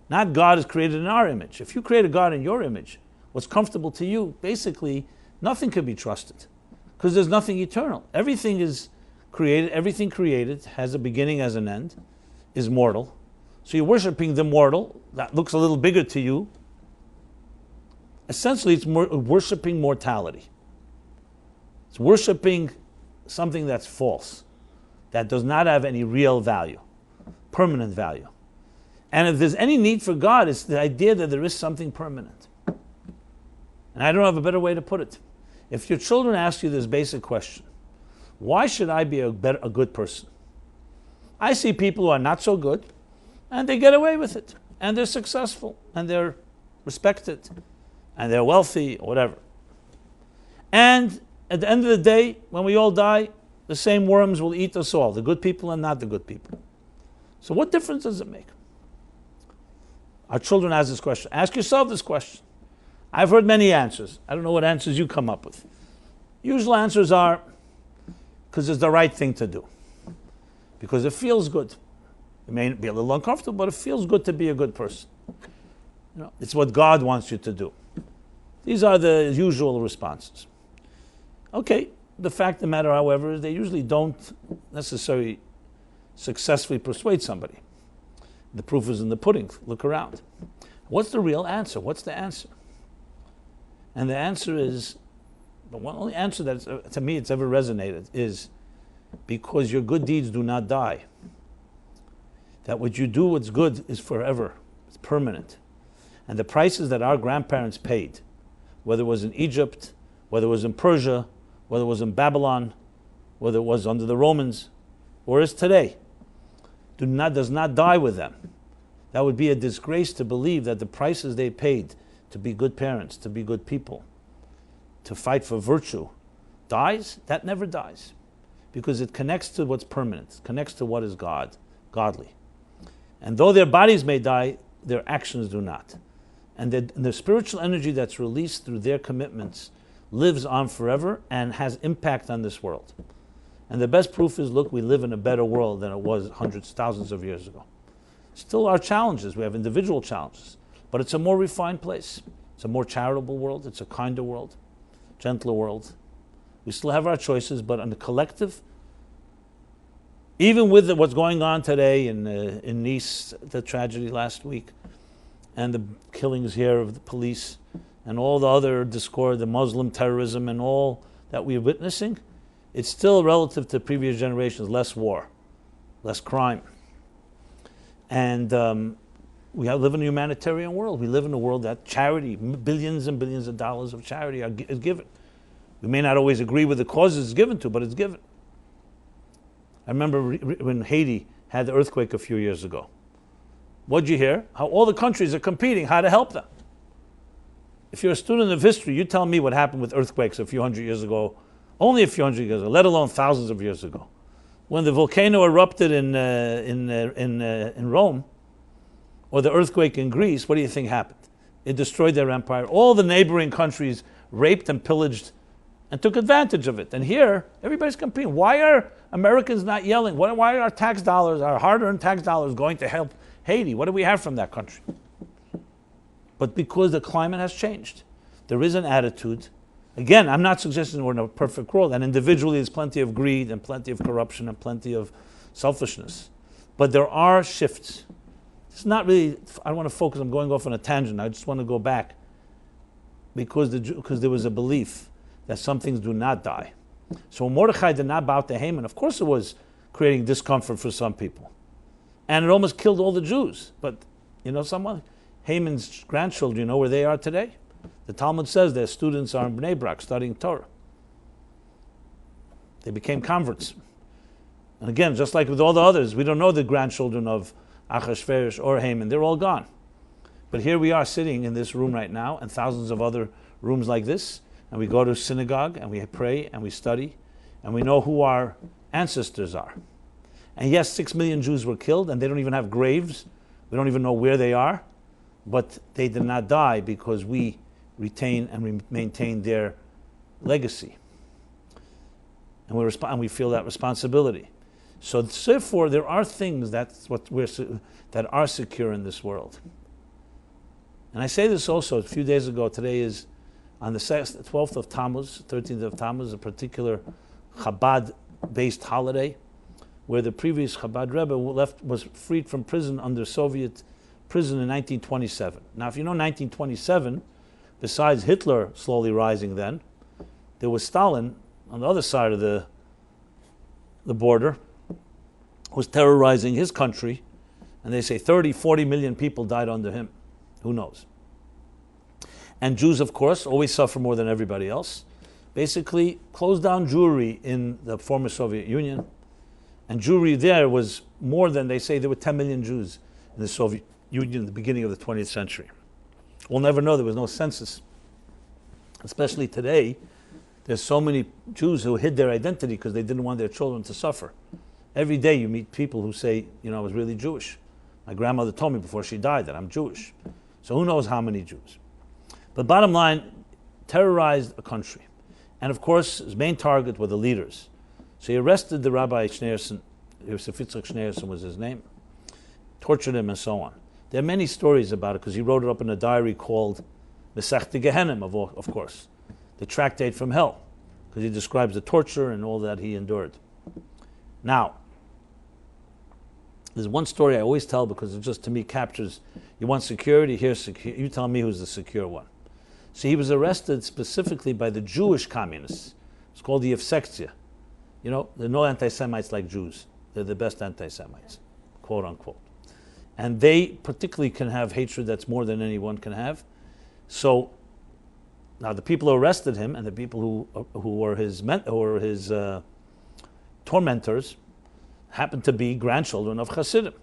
not God is created in our image. If you create a God in your image, what's comfortable to you, basically nothing can be trusted because there's nothing eternal. Everything is created. Everything created has a beginning, as an end, is mortal. So you're worshiping the mortal that looks a little bigger to you. Essentially, it's worshiping mortality. It's worshiping something that's false, that does not have any real value, permanent value. And if there's any need for God, it's the idea that there is something permanent. And I don't have a better way to put it. If your children ask you this basic question, why should I be a good person? I see people who are not so good, and they get away with it, and they're successful, and they're respected, and they're wealthy, or whatever. And at the end of the day, when we all die, the same worms will eat us all, the good people and not the good people. So what difference does it make? Our children ask this question. Ask yourself this question. I've heard many answers. I don't know what answers you come up with. Usual answers are, because it's the right thing to do. Because it feels good. It may be a little uncomfortable, but it feels good to be a good person. It's what God wants you to do. These are the usual responses. Okay, the fact of the matter, however, is they usually don't necessarily successfully persuade somebody. The proof is in the pudding. Look around. What's the real answer? What's the answer? And the answer is, the one only answer that to me it's ever resonated is because your good deeds do not die. That what you do, what's good, is forever. It's permanent. And the prices that our grandparents paid, whether it was in Egypt, whether it was in Persia, whether it was in Babylon, whether it was under the Romans, or is today, does not die with them. That would be a disgrace to believe that the prices they paid to be good parents, to be good people, to fight for virtue, dies. That never dies. Because it connects to what's permanent, it connects to what is godly. And though their bodies may die, their actions do not. And the spiritual energy that's released through their commitments lives on forever and has impact on this world. And the best proof is, look, we live in a better world than it was hundreds, thousands of years ago. Still our challenges, we have individual challenges, but it's a more refined place. It's a more charitable world, it's a kinder world, gentler world. We still have our choices, but on the collective, even with what's going on today in Nice, the tragedy last week, and the killings here of the police, and all the other discord, the Muslim terrorism, and all that we're witnessing, it's still, relative to previous generations, less war, less crime. And we live in a humanitarian world. We live in a world that charity, billions and billions of dollars of charity is given. We may not always agree with the causes it's given to, but it's given. I remember when Haiti had the earthquake a few years ago. What'd you hear? How all the countries are competing how to help them. If you're a student of history, you tell me what happened with earthquakes a few hundred years ago, only a few hundred years ago, let alone thousands of years ago. When the volcano erupted in Rome, or the earthquake in Greece, what do you think happened? It destroyed their empire. All the neighboring countries raped and pillaged and took advantage of it. And here, everybody's competing. Why are Americans not yelling? Why are our tax dollars, our hard-earned tax dollars, going to help Haiti? What do we have from that country? But because the climate has changed. There is an attitude. Again, I'm not suggesting we're in a perfect world, and individually there's plenty of greed and plenty of corruption and plenty of selfishness. But there are shifts. It's not really, I don't want to focus, I'm going off on a tangent. I just want to go back because there was a belief that some things do not die. So Mordechai did not bow to Haman. Of course it was creating discomfort for some people. And it almost killed all the Jews. But you know someone? Haman's grandchildren, you know where they are today? The Talmud says their students are in Bnei Brak studying Torah. They became converts. And again, just like with all the others, we don't know the grandchildren of Achashverosh or Haman. They're all gone. But here we are sitting in this room right now, and thousands of other rooms like this, and we go to synagogue, and we pray, and we study, and we know who our ancestors are. And yes, 6 million Jews were killed, and they don't even have graves. We don't even know where they are. But they did not die because we retain and maintain their legacy. And we feel that responsibility. So therefore, there are things that are secure in this world. And I say this also a few days ago. Today is on the 12th of Tammuz, 13th of Tammuz, a particular Chabad-based holiday, where the previous Chabad Rebbe was freed from prison under Soviet prison in 1927. Now, if you know 1927, besides Hitler slowly rising then, there was Stalin on the other side of the border, who was terrorizing his country, and they say 30, 40 million people died under him. Who knows? And Jews, of course, always suffer more than everybody else. Basically, closed down Jewry in the former Soviet Union. And Jewry there was more than, they say, there were 10 million Jews in the Soviet Union at the beginning of the 20th century. We'll never know. There was no census. Especially today, there's so many Jews who hid their identity because they didn't want their children to suffer. Every day you meet people who say, you know, I was really Jewish. My grandmother told me before she died that I'm Jewish. So who knows how many Jews. But bottom line, terrorized a country. And of course, his main target were the leaders. So he arrested the Rabbi Schneerson, Yosef Yitzchak Schneerson was his name, tortured him and so on. There are many stories about it because he wrote it up in a diary called Massacre of course, the tractate from hell, because he describes the torture and all that he endured. Now, there's one story I always tell because it just to me captures, you want security, here's security, you tell me who's the secure one. So he was arrested specifically by the Jewish communists. It's called the Yevsektia. You know, there are no anti-Semites like Jews. They're the best anti-Semites, quote unquote. And they particularly can have hatred that's more than anyone can have. So now the people who arrested him and the people who were his tormentors happened to be grandchildren of Hasidim.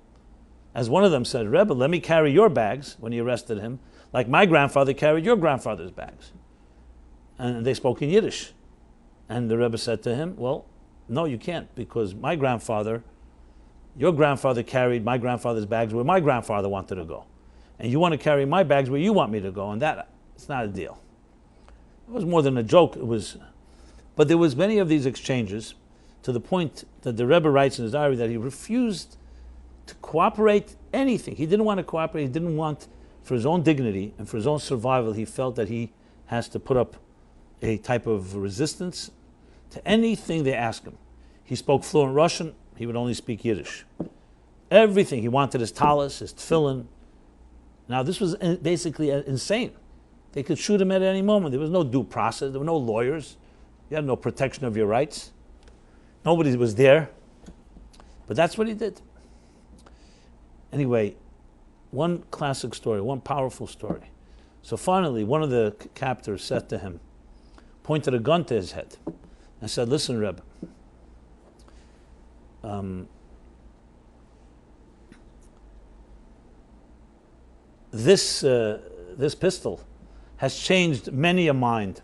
As one of them said, Rebbe, let me carry your bags, when he arrested him, like my grandfather carried your grandfather's bags. And they spoke in Yiddish. And the Rebbe said to him, well, no, you can't, because your grandfather carried my grandfather's bags where my grandfather wanted to go. And you want to carry my bags where you want me to go, and it's not a deal. It was more than a joke. But there was many of these exchanges, to the point that the Rebbe writes in his diary that he refused to cooperate anything. He didn't want to cooperate. He didn't want, for his own dignity and for his own survival, he felt that he has to put up a type of resistance to anything they asked him. He spoke fluent Russian. He would only speak Yiddish. Everything. He wanted his talis, his tefillin. Now, this was basically insane. They could shoot him at any moment. There was no due process. There were no lawyers. You had no protection of your rights. Nobody was there. But that's what he did. Anyway, one classic story, one powerful story. So finally, one of the captors said to him, pointed a gun to his head, and said, listen, Rebbe, this pistol has changed many a mind.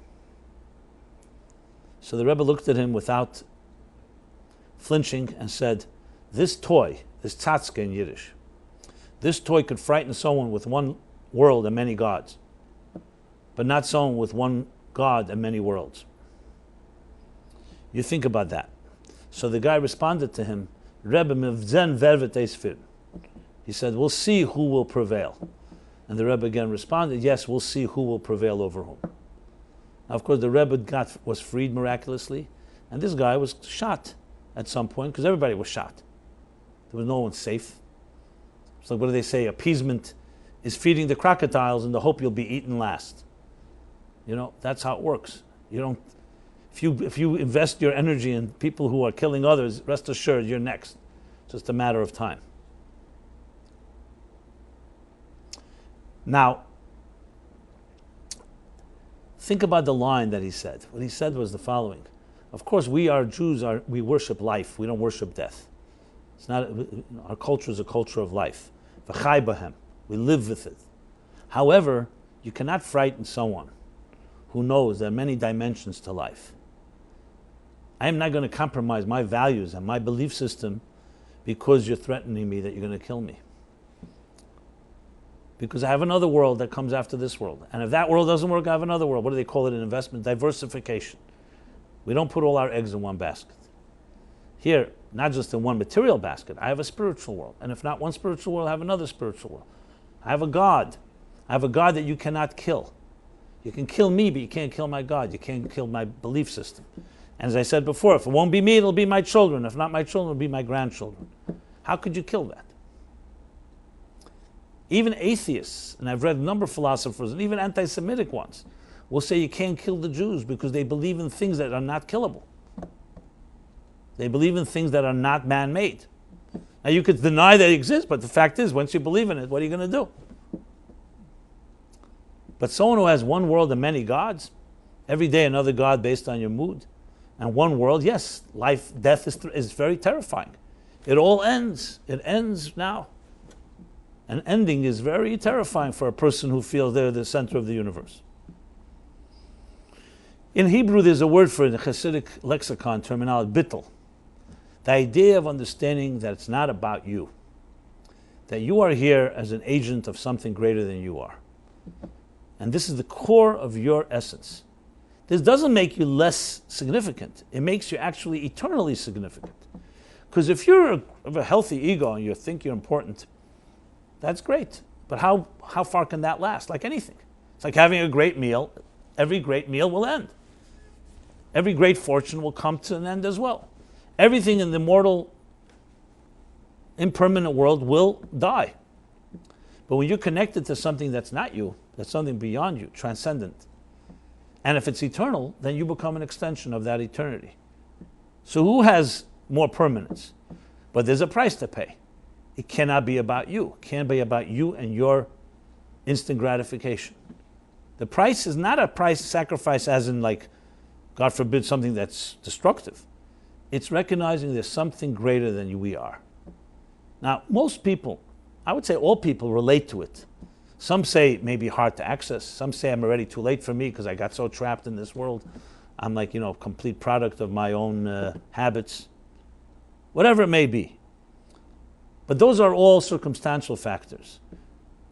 So the Rebbe looked at him without flinching and said, this toy, this tzatzke in Yiddish, this toy could frighten someone with one world and many gods, but not someone with one God and many worlds. You think about that. So the guy responded to him, Rebbe mivzen vervet esfir. He said, we'll see who will prevail. And the Rebbe again responded, yes, we'll see who will prevail over whom. Now, of course, the Rebbe was freed miraculously, and this guy was shot at some point, because everybody was shot. There was no one safe. So what do they say? Appeasement is feeding the crocodiles in the hope you'll be eaten last. You know, that's how it works. You don't. If you invest your energy in people who are killing others, rest assured you're next. It's just a matter of time. Now, think about the line that he said. What he said was the following. Of course, we are Jews, we worship life. We don't worship death. It's not, our culture is a culture of life. V'chai b'hem. We live with it. However, you cannot frighten someone who knows there are many dimensions to life. I am not going to compromise my values and my belief system because you're threatening me that you're going to kill me. Because I have another world that comes after this world. And if that world doesn't work, I have another world. What do they call it in investment? Diversification. We don't put all our eggs in one basket. Here, not just in one material basket, I have a spiritual world. And if not one spiritual world, I have another spiritual world. I have a God. I have a God that you cannot kill. You can kill me, but you can't kill my God. You can't kill my belief system. And as I said before, if it won't be me, it'll be my children. If not my children, it'll be my grandchildren. How could you kill that? Even atheists, and I've read a number of philosophers, and even anti-Semitic ones, will say you can't kill the Jews because they believe in things that are not killable. They believe in things that are not man-made. Now you could deny they exist, but the fact is, once you believe in it, what are you going to do? But someone who has one world and many gods, every day another god based on your mood, and one world, yes, life, death is very terrifying. It all ends. It ends now. An ending is very terrifying for a person who feels they're the center of the universe. In Hebrew, there's a word for it, in the Hasidic lexicon terminology, bittul. The idea of understanding that it's not about you. That you are here as an agent of something greater than you are. And this is the core of your essence. This doesn't make you less significant. It makes you actually eternally significant. Because if you're of a healthy ego and you think you're important, that's great. But how far can that last? Like anything. It's like having a great meal. Every great meal will end. Every great fortune will come to an end as well. Everything in the mortal, impermanent world will die. But when you're connected to something that's not you, that's something beyond you, transcendent, and if it's eternal, then you become an extension of that eternity. So who has more permanence? But there's a price to pay. It cannot be about you. It can't be about you and your instant gratification. The price is not a price sacrifice as in like, God forbid, something that's destructive. It's recognizing there's something greater than we are. Now, most people, I would say all people relate to it. Some say it may be hard to access. Some say I'm already too late for me because I got so trapped in this world. I'm like, complete product of my own habits. Whatever it may be. But those are all circumstantial factors.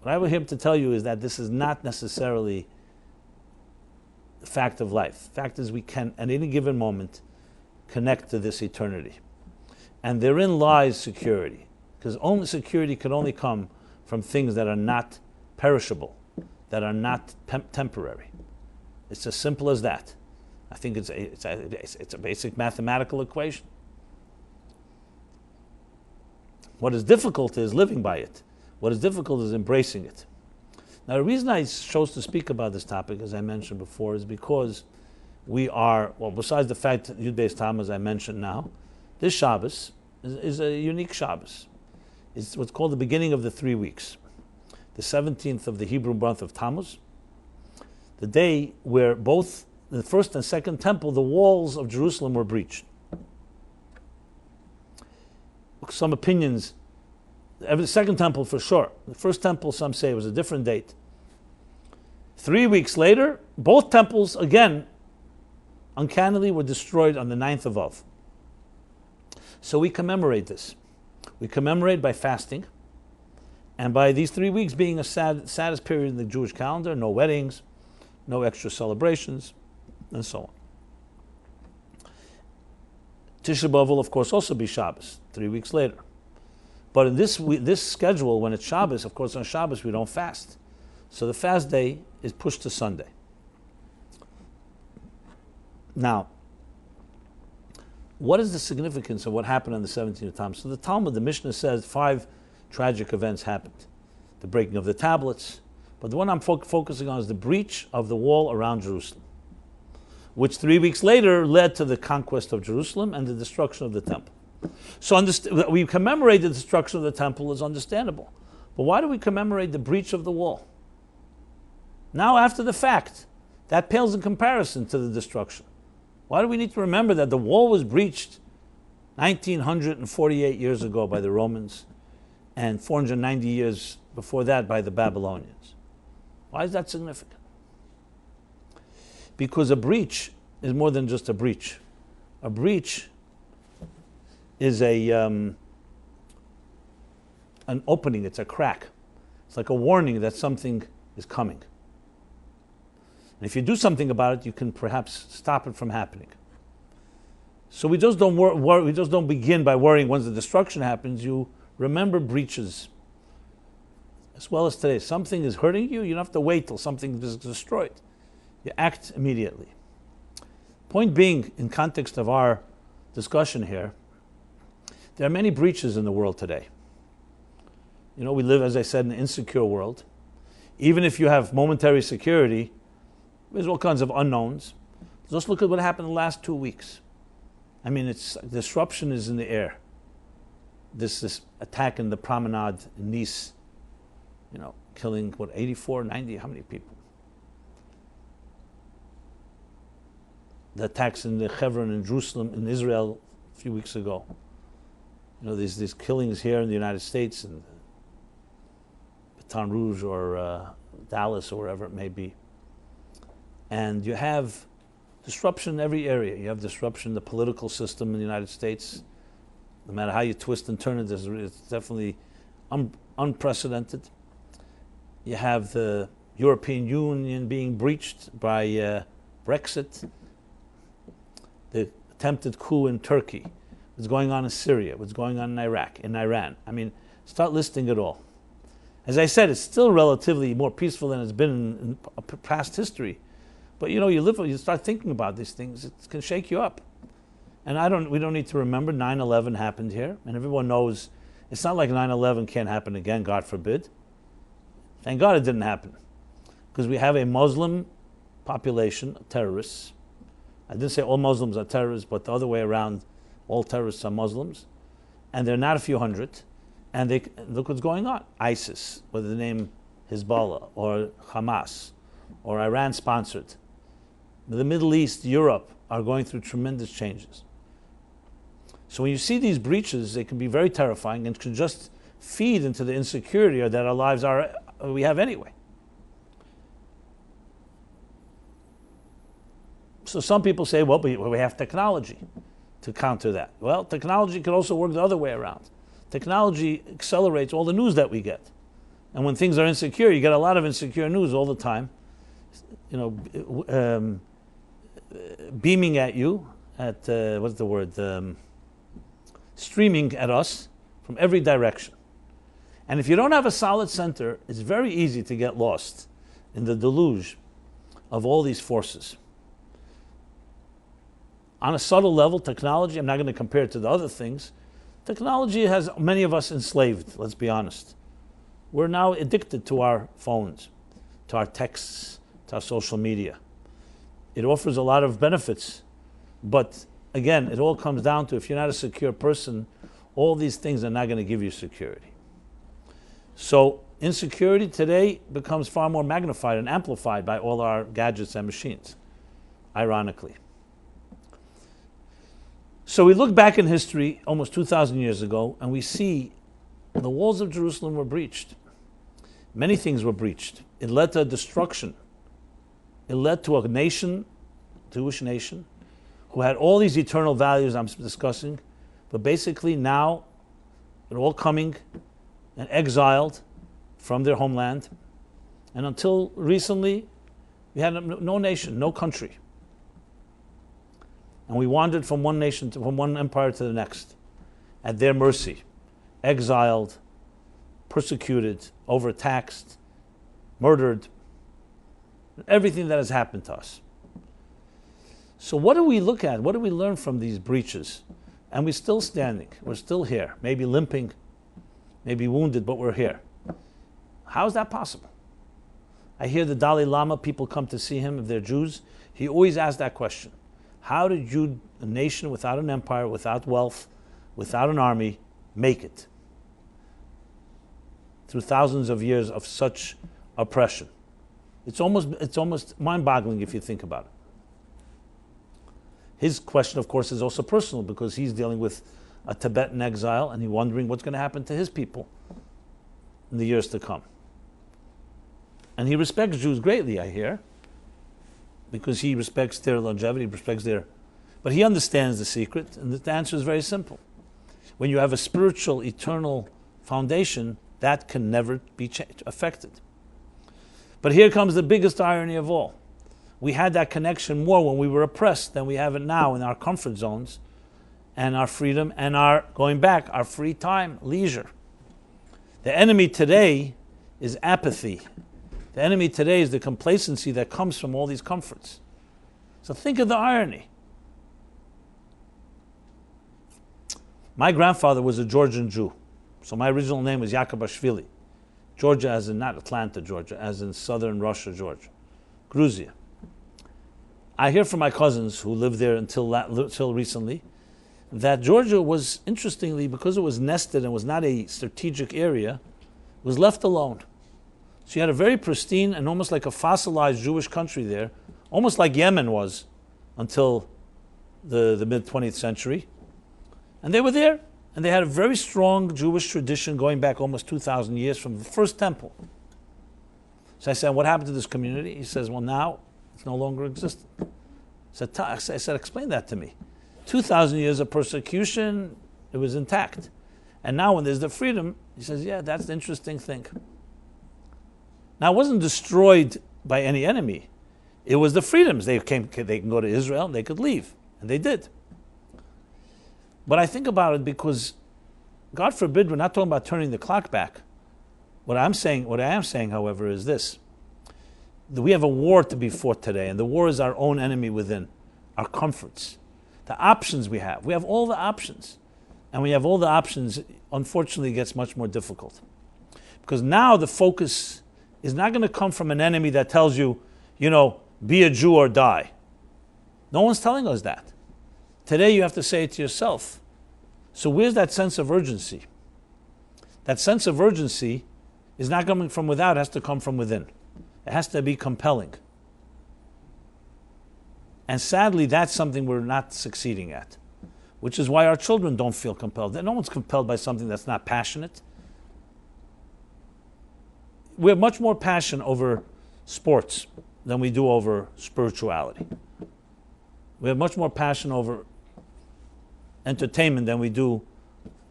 What I would here to tell you is that this is not necessarily the fact of life. The fact is we can, at any given moment, connect to this eternity. And therein lies security. Because only security can only come from things that are not perishable, that are not temporary. It's as simple as that. I think it's a basic mathematical equation. What is difficult is living by it. What is difficult is embracing it. Now, the reason I chose to speak about this topic, as I mentioned before, is because we are, besides the fact that Yud Beis Tammuz, as I mentioned now, this Shabbos is a unique Shabbos. It's what's called the beginning of the 3 weeks. The 17th of the Hebrew month of Tammuz, the day where both the first and second temple, the walls of Jerusalem were breached. Some opinions, the second temple for sure. The first temple, some say, was a different date. 3 weeks later, both temples, again, uncannily were destroyed on the 9th of Av. So we commemorate this. We commemorate by fasting, and by these 3 weeks being a saddest period in the Jewish calendar, no weddings, no extra celebrations, and so on. Tisha B'Av will, of course, also be Shabbos, 3 weeks later. But in this schedule, when it's Shabbos, of course, on Shabbos we don't fast. So the fast day is pushed to Sunday. Now, what is the significance of what happened on the 17th of Tammuz? So the Talmud, the Mishnah says 5 tragic events happened. The breaking of the tablets, but the one I'm focusing on is the breach of the wall around Jerusalem, which 3 weeks later led to the conquest of Jerusalem and the destruction of the temple. So we commemorate the destruction of the temple is understandable. But why do we commemorate the breach of the wall? Now, after the fact, that pales in comparison to the destruction. Why do we need to remember that the wall was breached 1948 years ago by the Romans and 490 years before that by the Babylonians? Why is that significant? Because a breach is more than just a breach. A breach is an opening, it's a crack. It's like a warning that something is coming. And if you do something about it, you can perhaps stop it from happening. So we just don't we just don't begin by worrying once the destruction happens. You remember breaches. As well as today, something is hurting you, you don't have to wait till something is destroyed. You act immediately. Point being, in context of our discussion here, there are many breaches in the world today. You know, we live, as I said, in an insecure world. Even if you have momentary security, there's all kinds of unknowns. Just look at what happened in the last 2 weeks. I mean, disruption is in the air. This attack in the promenade in Nice, you know, killing, 84, 90, how many people? The attacks in the Hebron in Jerusalem, in Israel, a few weeks ago. You know, there's these killings here in the United States, in Baton Rouge or Dallas or wherever it may be. And you have disruption in every area. You have disruption in the political system in the United States. No matter how you twist and turn it, it's definitely unprecedented. You have the European Union being breached by Brexit, the attempted coup in Turkey, what's going on in Syria, what's going on in Iraq, in Iran. I mean, start listing it all. As I said, it's still relatively more peaceful than it's been in past history. But you know, you start thinking about these things, it can shake you up. And we don't need to remember 9/11 happened here, and everyone knows it's not like 9/11 can't happen again, God forbid. Thank God it didn't happen. Because we have a Muslim population of terrorists. I didn't say all Muslims are terrorists, but the other way around, all terrorists are Muslims. And they're not a few hundred. And look what's going on. ISIS, whether the name Hezbollah or Hamas or Iran-sponsored. The Middle East, Europe are going through tremendous changes. So when you see these breaches, they can be very terrifying and can just feed into the insecurity that our lives we have anyway. So some people say, well, we have technology to counter that. Well, technology can also work the other way around. Technology accelerates all the news that we get. And when things are insecure, you get a lot of insecure news all the time. You know, beaming at you, streaming at us from every direction. And if you don't have a solid center, it's very easy to get lost in the deluge of all these forces. On a subtle level, technology, I'm not going to compare it to the other things, technology has many of us enslaved, let's be honest. We're now addicted to our phones, to our texts, to our social media. It offers a lot of benefits, but again, it all comes down to if you're not a secure person, all these things are not going to give you security. So insecurity today becomes far more magnified and amplified by all our gadgets and machines, ironically. So we look back in history almost 2,000 years ago, and we see the walls of Jerusalem were breached. Many things were breached. It led to destruction. It led to a nation, Jewish nation, who had all these eternal values I'm discussing, but basically now they're all coming and exiled from their homeland. And until recently, we had no nation, no country. And we wandered from one nation, from one empire to the next, at their mercy, exiled, persecuted, overtaxed, murdered, everything that has happened to us. So what do we look at? What do we learn from these breaches? And we're still standing. We're still here. Maybe limping, maybe wounded, but we're here. How is that possible? I hear the Dalai Lama, people come to see him if they're Jews. He always asks that question. How did you, a nation without an empire, without wealth, without an army, make it? Through thousands of years of such oppression. It's almost mind-boggling if you think about it. His question, of course, is also personal because he's dealing with a Tibetan exile and he's wondering what's going to happen to his people in the years to come. And he respects Jews greatly, I hear, because he respects their longevity, respects their... But he understands the secret, and the answer is very simple. When you have a spiritual, eternal foundation, that can never be affected. But here comes the biggest irony of all. We had that connection more when we were oppressed than we have it now in our comfort zones and our freedom and our, going back, our free time, leisure. The enemy today is apathy. The enemy today is the complacency that comes from all these comforts. So think of the irony. My grandfather was a Georgian Jew. So my original name was Jacobson. Georgia as in not Atlanta, Georgia, as in southern Russia, Georgia. Gruzia. I hear from my cousins who lived there until recently that Georgia was, interestingly, because it was nested and was not a strategic area, was left alone. So you had a very pristine and almost like a fossilized Jewish country there, almost like Yemen was until the mid-20th century. And they were there, and they had a very strong Jewish tradition going back almost 2,000 years from the first temple. So I said, what happened to this community? He says, well, now it's no longer existent. I said, explain that to me. 2,000 years of persecution, it was intact. And now when there's the freedom, he says, yeah, that's the interesting thing. Now, it wasn't destroyed by any enemy. It was the freedoms. They can go to Israel, and they could leave. And they did. But I think about it because, God forbid, we're not talking about turning the clock back. What I am saying, however, is this. That we have a war to be fought today, and the war is our own enemy within, our comforts. The options we have. We have all the options. And when you have all the options, unfortunately, it gets much more difficult. Because now the focus is not going to come from an enemy that tells you, be a Jew or die. No one's telling us that. Today you have to say it to yourself. So where's that sense of urgency? That sense of urgency is not coming from without, it has to come from within. It has to be compelling. And sadly, that's something we're not succeeding at, which is why our children don't feel compelled. No one's compelled by something that's not passionate. We have much more passion over sports than we do over spirituality. We have much more passion over entertainment than we do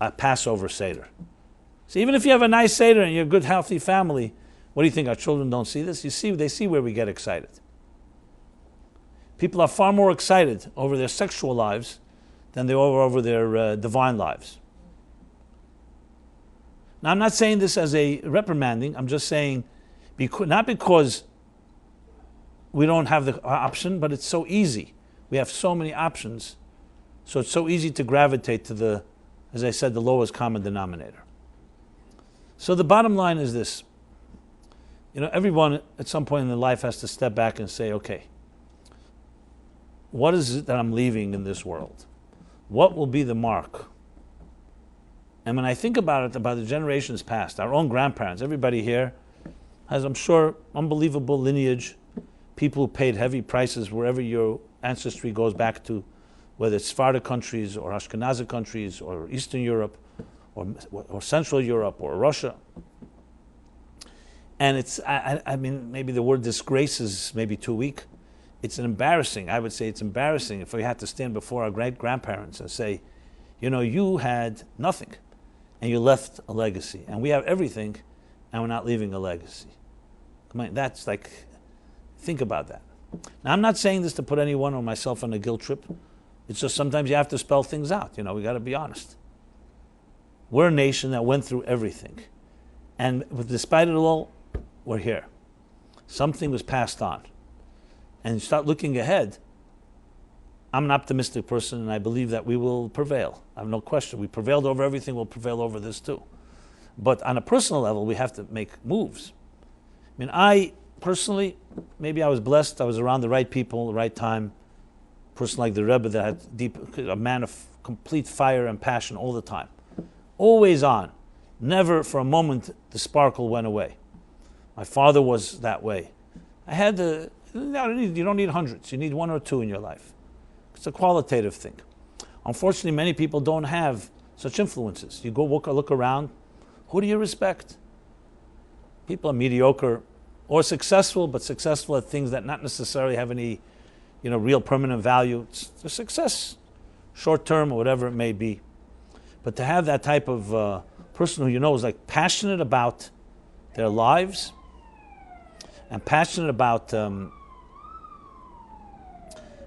a Passover Seder. So even if you have a nice Seder and you're a good, healthy family, what do you think, our children don't see this? They see where we get excited. People are far more excited over their sexual lives than they are over their divine lives. Now, I'm not saying this as a reprimanding. I'm just saying, not because we don't have the option, but it's so easy. We have so many options, so it's so easy to gravitate to the, as I said, the lowest common denominator. So the bottom line is this. Everyone at some point in their life has to step back and say, okay, what is it that I'm leaving in this world? What will be the mark? And when I think about it, about the generations past, our own grandparents, everybody here has, I'm sure, unbelievable lineage, people who paid heavy prices wherever your ancestry goes back to, whether it's Sephardic countries or Ashkenazi countries or Eastern Europe or Central Europe or Russia. And it's, I mean, maybe the word disgrace is maybe too weak. It's I would say it's embarrassing if we had to stand before our great-grandparents and say, you had nothing and you left a legacy. And we have everything and we're not leaving a legacy. I mean, that's like, think about that. Now, I'm not saying this to put anyone or myself on a guilt trip. It's just sometimes you have to spell things out. We got to be honest. We're a nation that went through everything. And despite it all, we're here. Something was passed on. And you start looking ahead. I'm an optimistic person, and I believe that we will prevail. I have no question. We prevailed over everything, we'll prevail over this too. But on a personal level, we have to make moves. I personally, maybe I was blessed. I was around the right people, the right time. A person like the Rabbi that had a man of complete fire and passion all the time. Always on. Never for a moment the sparkle went away. My father was that way. You don't need hundreds. You need one or two in your life. It's a qualitative thing. Unfortunately, many people don't have such influences. You go look around. Who do you respect? People are mediocre or successful, but successful at things that not necessarily have any, real permanent value. It's a success, short term or whatever it may be. But to have that type of person who is like passionate about their lives and passionate about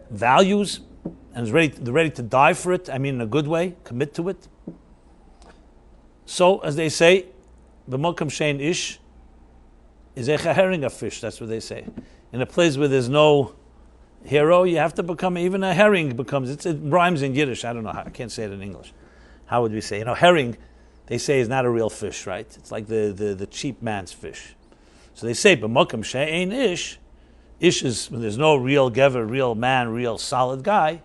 values and is ready to die for it, in a good way, commit to it. So, as they say, b'mokam shein ish is a herring, a fish, that's what they say. In a place where there's no hero, you have to become, even a herring becomes, it rhymes in Yiddish, I don't know, I can't say it in English. How would we say? Herring, they say, is not a real fish, right? It's like the cheap man's fish. So they say, b'mokam shein ish, ish is when there's no real gever, real man, real solid guy.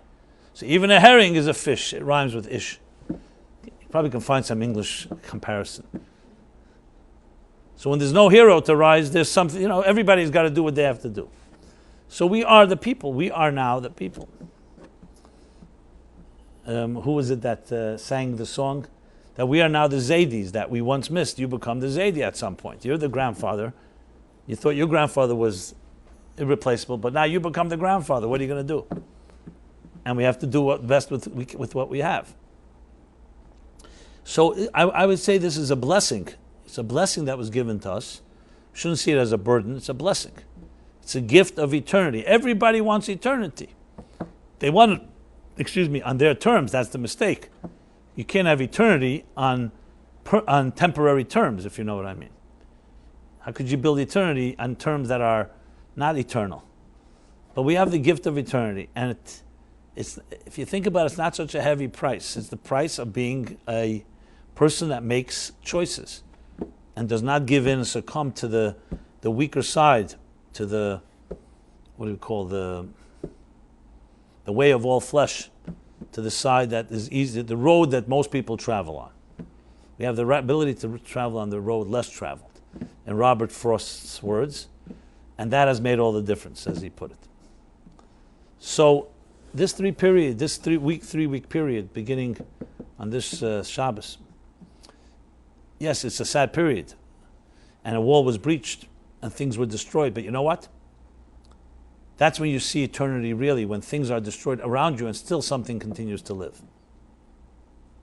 So even a herring is a fish, it rhymes with ish. You probably can find some English comparison. So when there's no hero to rise, there's something, everybody's got to do what they have to do. So we are the people. We are now the people. Who was it that sang the song? That we are now the Zaydis that we once missed. You become the Zaydi at some point. You're the grandfather. You thought your grandfather was irreplaceable, but now you become the grandfather. What are you going to do? And we have to do what best with what we have. So I would say this is a blessing. It's a blessing that was given to us. Shouldn't see it as a burden. It's a blessing. It's a gift of eternity. Everybody wants eternity. They want it, on their terms. That's the mistake. You can't have eternity on temporary terms, if you know what I mean. How could you build eternity on terms that are not eternal? But we have the gift of eternity, and it's if you think about it, it's not such a heavy price. It's the price of being a person that makes choices and does not give in and succumb to the weaker side, to the, what do we call, the way of all flesh, to the side that is easy, the road that most people travel on. We have the ability to travel on the road less traveled, in Robert Frost's words, and that has made all the difference, as he put it. So this 3-week period, beginning on this Shabbos, yes, it's a sad period, and a wall was breached, and things were destroyed. But you know what? That's when you see eternity really, when things are destroyed around you and still something continues to live.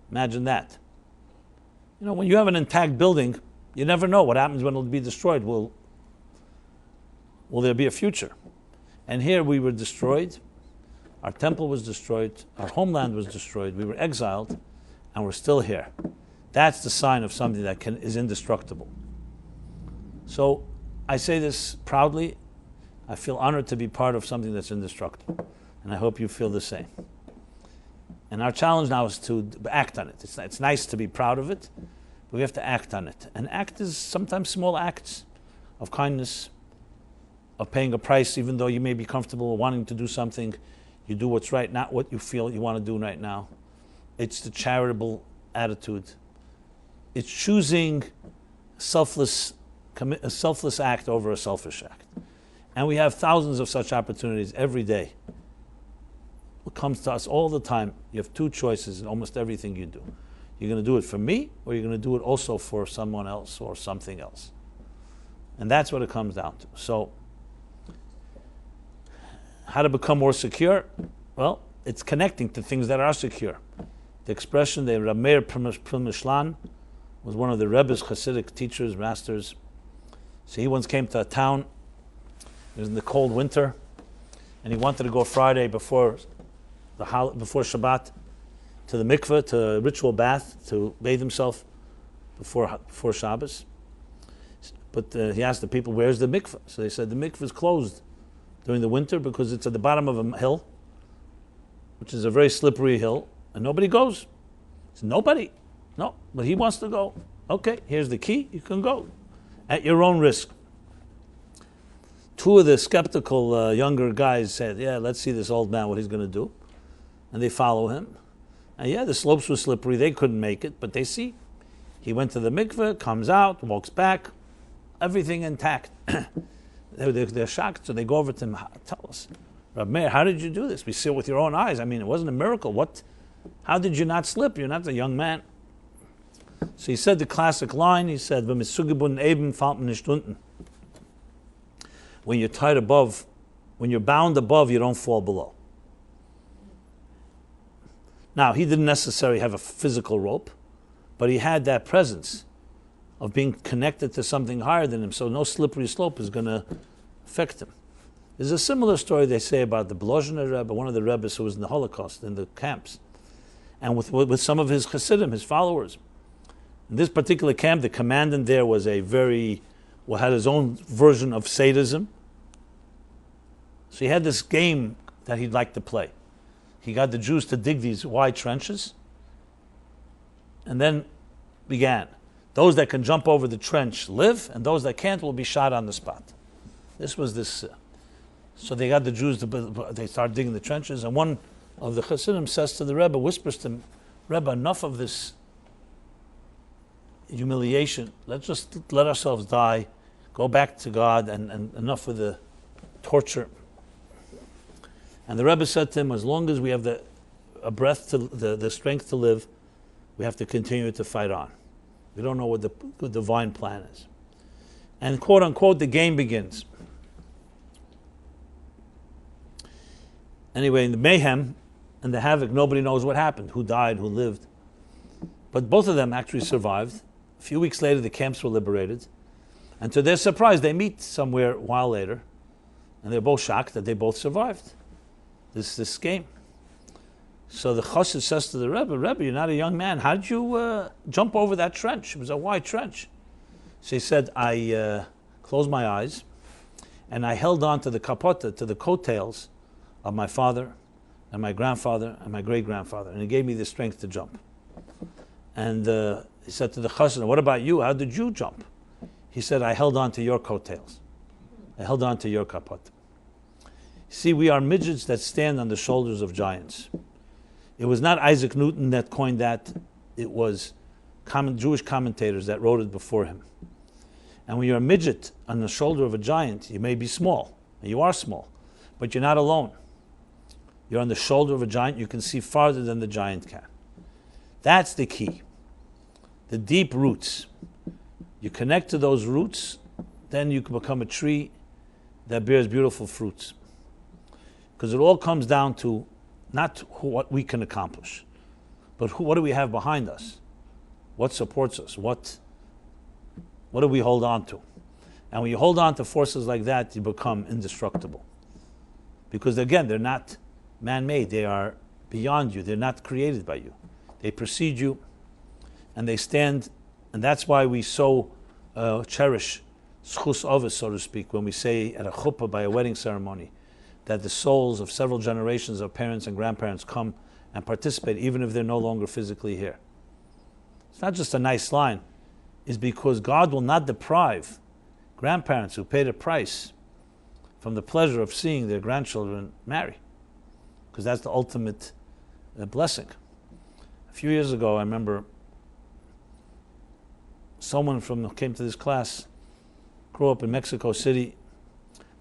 Imagine that. When you have an intact building, you never know what happens when it'll be destroyed. Will there be a future? And here we were destroyed. Our temple was destroyed. Our homeland was destroyed. We were exiled, and we're still here. That's the sign of something that is indestructible. So I say this proudly. I feel honored to be part of something that's indestructible, and I hope you feel the same. And our challenge now is to act on it. It's nice to be proud of it, but we have to act on it. And act is sometimes small acts of kindness, of paying a price, even though you may be comfortable wanting to do something. You do what's right, not what you feel you want to do right now. It's the charitable attitude. It's choosing a selfless act over a selfish act. And we have thousands of such opportunities every day. It comes to us all the time. You have two choices in almost everything you do. You're going to do it for me, or you're going to do it also for someone else or something else. And that's what it comes down to. So, how to become more secure? Well, it's connecting to things that are secure. The expression, the Rabbi Purim was one of the Rebbe's Hasidic teachers, masters. So he once came to a town. It was in the cold winter, and he wanted to go Friday before Shabbat to the mikveh, to a ritual bath, to bathe himself before Shabbos. But he asked the people, "Where's the mikveh?" So they said the mikveh is closed during the winter because it's at the bottom of a hill, which is a very slippery hill, and nobody goes. He said, "Nobody? No, but he wants to go. Okay, here's the key. You can go at your own risk." Two of the skeptical younger guys said, "Yeah, let's see this old man, what he's going to do." And they follow him. And yeah, the slopes were slippery. They couldn't make it, but they see. He went to the mikveh, comes out, walks back, everything intact. they're shocked, so they go over to him. Tell us, Rabbi Meir, how did you do this? We see it with your own eyes. I mean, it wasn't a miracle. How did you not slip? You're not a young man. So he said the classic line. He said, when you're tied above, when you're bound above, you don't fall below. Now, he didn't necessarily have a physical rope, but he had that presence of being connected to something higher than him, so no slippery slope is going to affect him. There's a similar story they say about the Blozhner Rebbe, one of the Rebbes who was in the Holocaust, in the camps, and with some of his Hasidim, his followers. In this particular camp, the commandant there was had his own version of sadism. So he had this game that he'd like to play. He got the Jews to dig these wide trenches, and then began. Those that can jump over the trench live, and those that can't will be shot on the spot. This was this. So they got the Jews they start digging the trenches, and one of the Hasidim says to the Rebbe, whispers to him, Rebbe, enough of this humiliation. Let's just let ourselves die, go back to God, and enough of the torture. And the Rebbe said to him, as long as we have the strength to live, we have to continue to fight on. We don't know what the divine plan is. And quote unquote, the game begins. Anyway, in the mayhem and the havoc, nobody knows what happened, who died, who lived. But both of them actually survived. A few weeks later, the camps were liberated. And to their surprise, they meet somewhere a while later. And they're both shocked that they both survived this game. So the chassid says to the Rebbe, you're not a young man. How did you jump over that trench? It was a wide trench. So he said, I closed my eyes and I held on to the kapota, to the coattails of my father and my grandfather and my great-grandfather. And he gave me the strength to jump. And he said to the chassid, what about you? How did you jump? He said, I held on to your coattails. I held on to your kapota. See, we are midgets that stand on the shoulders of giants. It was not Isaac Newton that coined that. It was Jewish commentators that wrote it before him. And when you're a midget on the shoulder of a giant, you may be small, and you are small, but you're not alone. You're on the shoulder of a giant. You can see farther than the giant can. That's the key. The deep roots. You connect to those roots, then you can become a tree that bears beautiful fruits. Because it all comes down to not what we can accomplish, but what do we have behind us? What supports us? What do we hold on to? And when you hold on to forces like that, you become indestructible. Because again, they're not man-made. They are beyond you. They're not created by you. They precede you, and they stand. And that's why we so cherish schus ovis, so to speak, when we say at a chuppah by a wedding ceremony, that the souls of several generations of parents and grandparents come and participate, even if they're no longer physically here. It's not just a nice line. It's because God will not deprive grandparents who paid a price from the pleasure of seeing their grandchildren marry, because that's the ultimate blessing. A few years ago, I remember someone came to this class, grew up in Mexico City,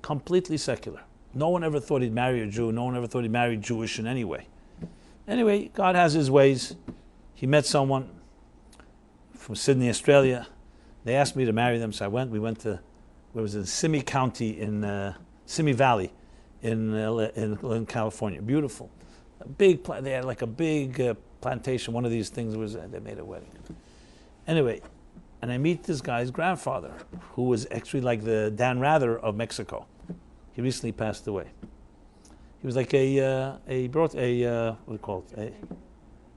completely secular. No one ever thought he'd marry a Jew. No one ever thought he'd marry Jewish in any way. Anyway, God has his ways. He met someone from Sydney, Australia. They asked me to marry them, so I went. We went to, where was it, Simi County Simi Valley in California. Beautiful. They had like a big plantation. One of these things they made a wedding. Anyway, and I meet this guy's grandfather, who was actually like the Dan Rather of Mexico. He recently passed away. He was like what do you call it?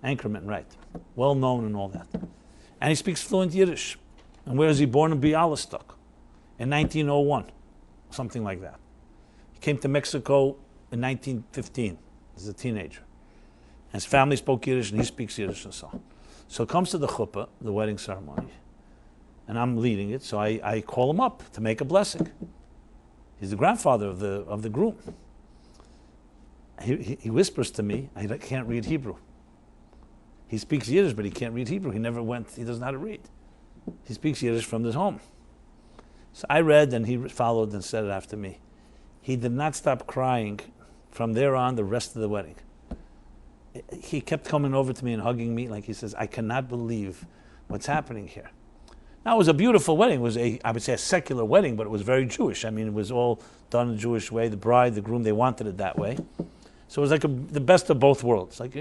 Anchorman, right? Well known and all that. And he speaks fluent Yiddish. And where is he born? In Bialystok in 1901, something like that. He came to Mexico in 1915 as a teenager. And his family spoke Yiddish and he speaks Yiddish and so on. So it comes to the chuppah, the wedding ceremony, and I'm leading it, so I call him up to make a blessing. He's the grandfather of the groom. He whispers to me, I can't read Hebrew. He speaks Yiddish, but he can't read Hebrew. He doesn't know how to read. He speaks Yiddish from his home. So I read, and he followed and said it after me. He did not stop crying from there on the rest of the wedding. He kept coming over to me and hugging me, like he says, I cannot believe what's happening here. Now, it was a beautiful wedding. It was I would say a secular wedding, but it was very Jewish. I mean, it was all done the Jewish way. The bride, the groom, they wanted it that way. So it was like the best of both worlds. Like,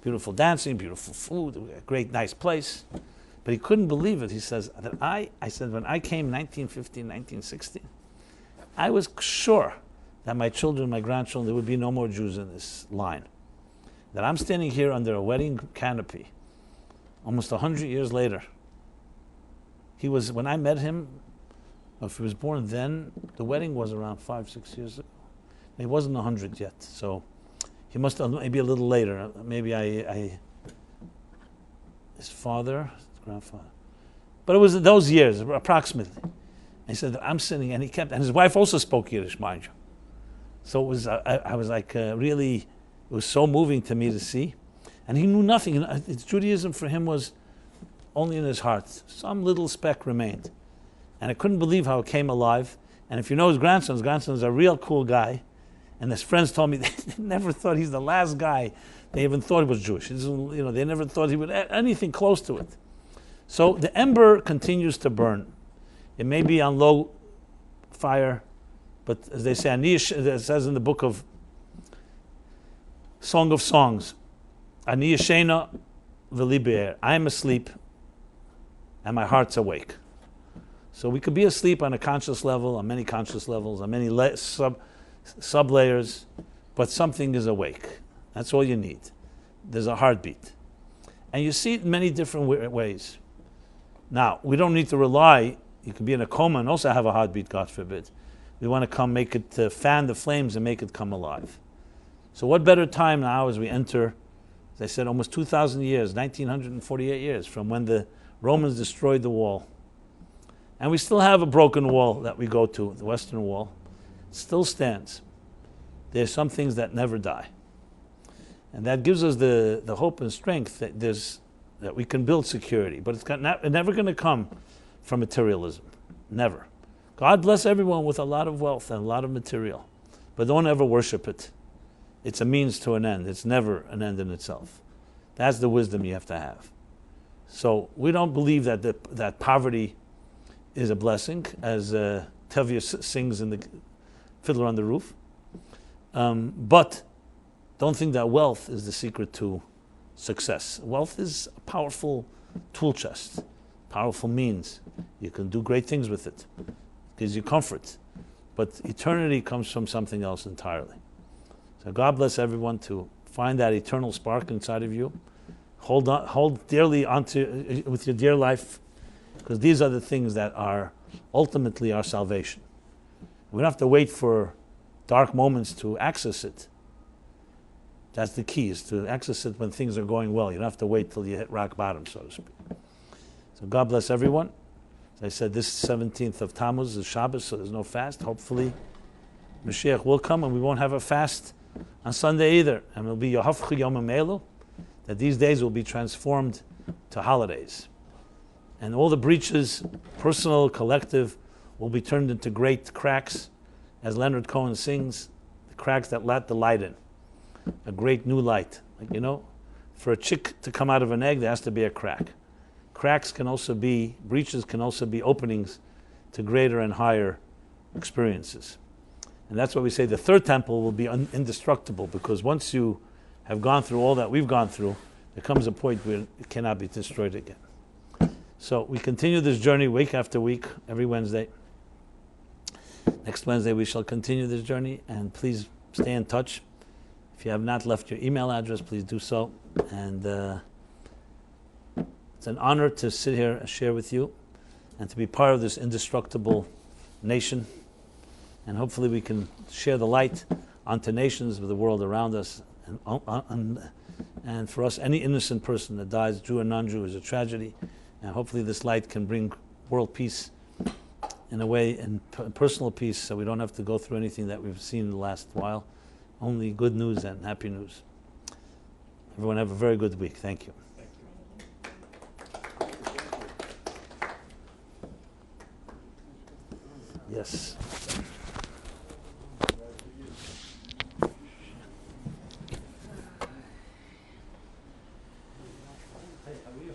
beautiful dancing, beautiful food, a great, nice place. But he couldn't believe it. He says, that I said, when I came 1915, 1916, I was sure that my children, my grandchildren, there would be no more Jews in this line. That I'm standing here under a wedding canopy, almost 100 years later. When I met him, if he was born then, the wedding was around 5-6 years ago. He wasn't 100 yet, so he must have maybe a little later. Maybe his father, his grandfather. But it was those years, approximately. And he said, I'm sitting, and his wife also spoke Yiddish, mind you. So it was, I was like, really, it was so moving to me to see. And he knew nothing. Judaism for him was only in his heart. Some little speck remained. And I couldn't believe how it came alive. And if you know his grandson's a real cool guy. And his friends told me they never thought he's the last guy they even thought he was Jewish. They never thought he would anything close to it. So the ember continues to burn. It may be on low fire, but as they say, it says in the book of Song of Songs, Ani yeshena v'li be'er. I am asleep, and my heart's awake. So we could be asleep on a conscious level, on many conscious levels, on many sub layers, but something is awake. That's all you need. There's a heartbeat. And you see it in many different ways. Now, we don't need to rely, you can be in a coma and also have a heartbeat, God forbid. We want to come make it, fan the flames and make it come alive. So what better time now as we enter, as I said, almost 2,000 years, 1,948 years from when the Romans destroyed the wall. And we still have a broken wall that we go to, the Western Wall. It still stands. There's some things that never die. And that gives us the hope and strength that we can build security. But it's never going to come from materialism. Never. God bless everyone with a lot of wealth and a lot of material. But don't ever worship it. It's a means to an end. It's never an end in itself. That's the wisdom you have to have. So we don't believe that poverty is a blessing, as Tevye sings in the Fiddler on the Roof. But don't think that wealth is the secret to success. Wealth is a powerful tool chest, powerful means. You can do great things with it. It gives you comfort. But eternity comes from something else entirely. So God bless everyone to find that eternal spark inside of you. Hold dearly onto with your dear life, because these are the things that are ultimately our salvation. We don't have to wait for dark moments to access it. That's the key, is to access it when things are going well. You don't have to wait till you hit rock bottom, so to speak. So God bless everyone. As I said, this 17th of Tammuz is Shabbos, so there's no fast. Hopefully, Mashiach will come and we won't have a fast on Sunday either. And it'll be Yohavchu Yom HaMelu, that these days will be transformed to holidays. And all the breaches, personal, collective, will be turned into great cracks, as Leonard Cohen sings, the cracks that let the light in. A great new light. For a chick to come out of an egg, there has to be a crack. Cracks can also be, breaches can also be openings to greater and higher experiences. And that's why we say the third temple will be indestructible, because once you have gone through all that we've gone through, there comes a point where it cannot be destroyed again. So we continue this journey week after week, every Wednesday. Next Wednesday we shall continue this journey, and please stay in touch. If you have not left your email address, please do so. And it's an honor to sit here and share with you and to be part of this indestructible nation. And hopefully we can share the light onto nations with the world around us. And for us, any innocent person that dies, Jew or non-Jew, is a tragedy. And hopefully this light can bring world peace in a way, and personal peace, so we don't have to go through anything that we've seen in the last while. Only good news and happy news. Everyone have a very good week. Thank you. Yes. Hey, how are you?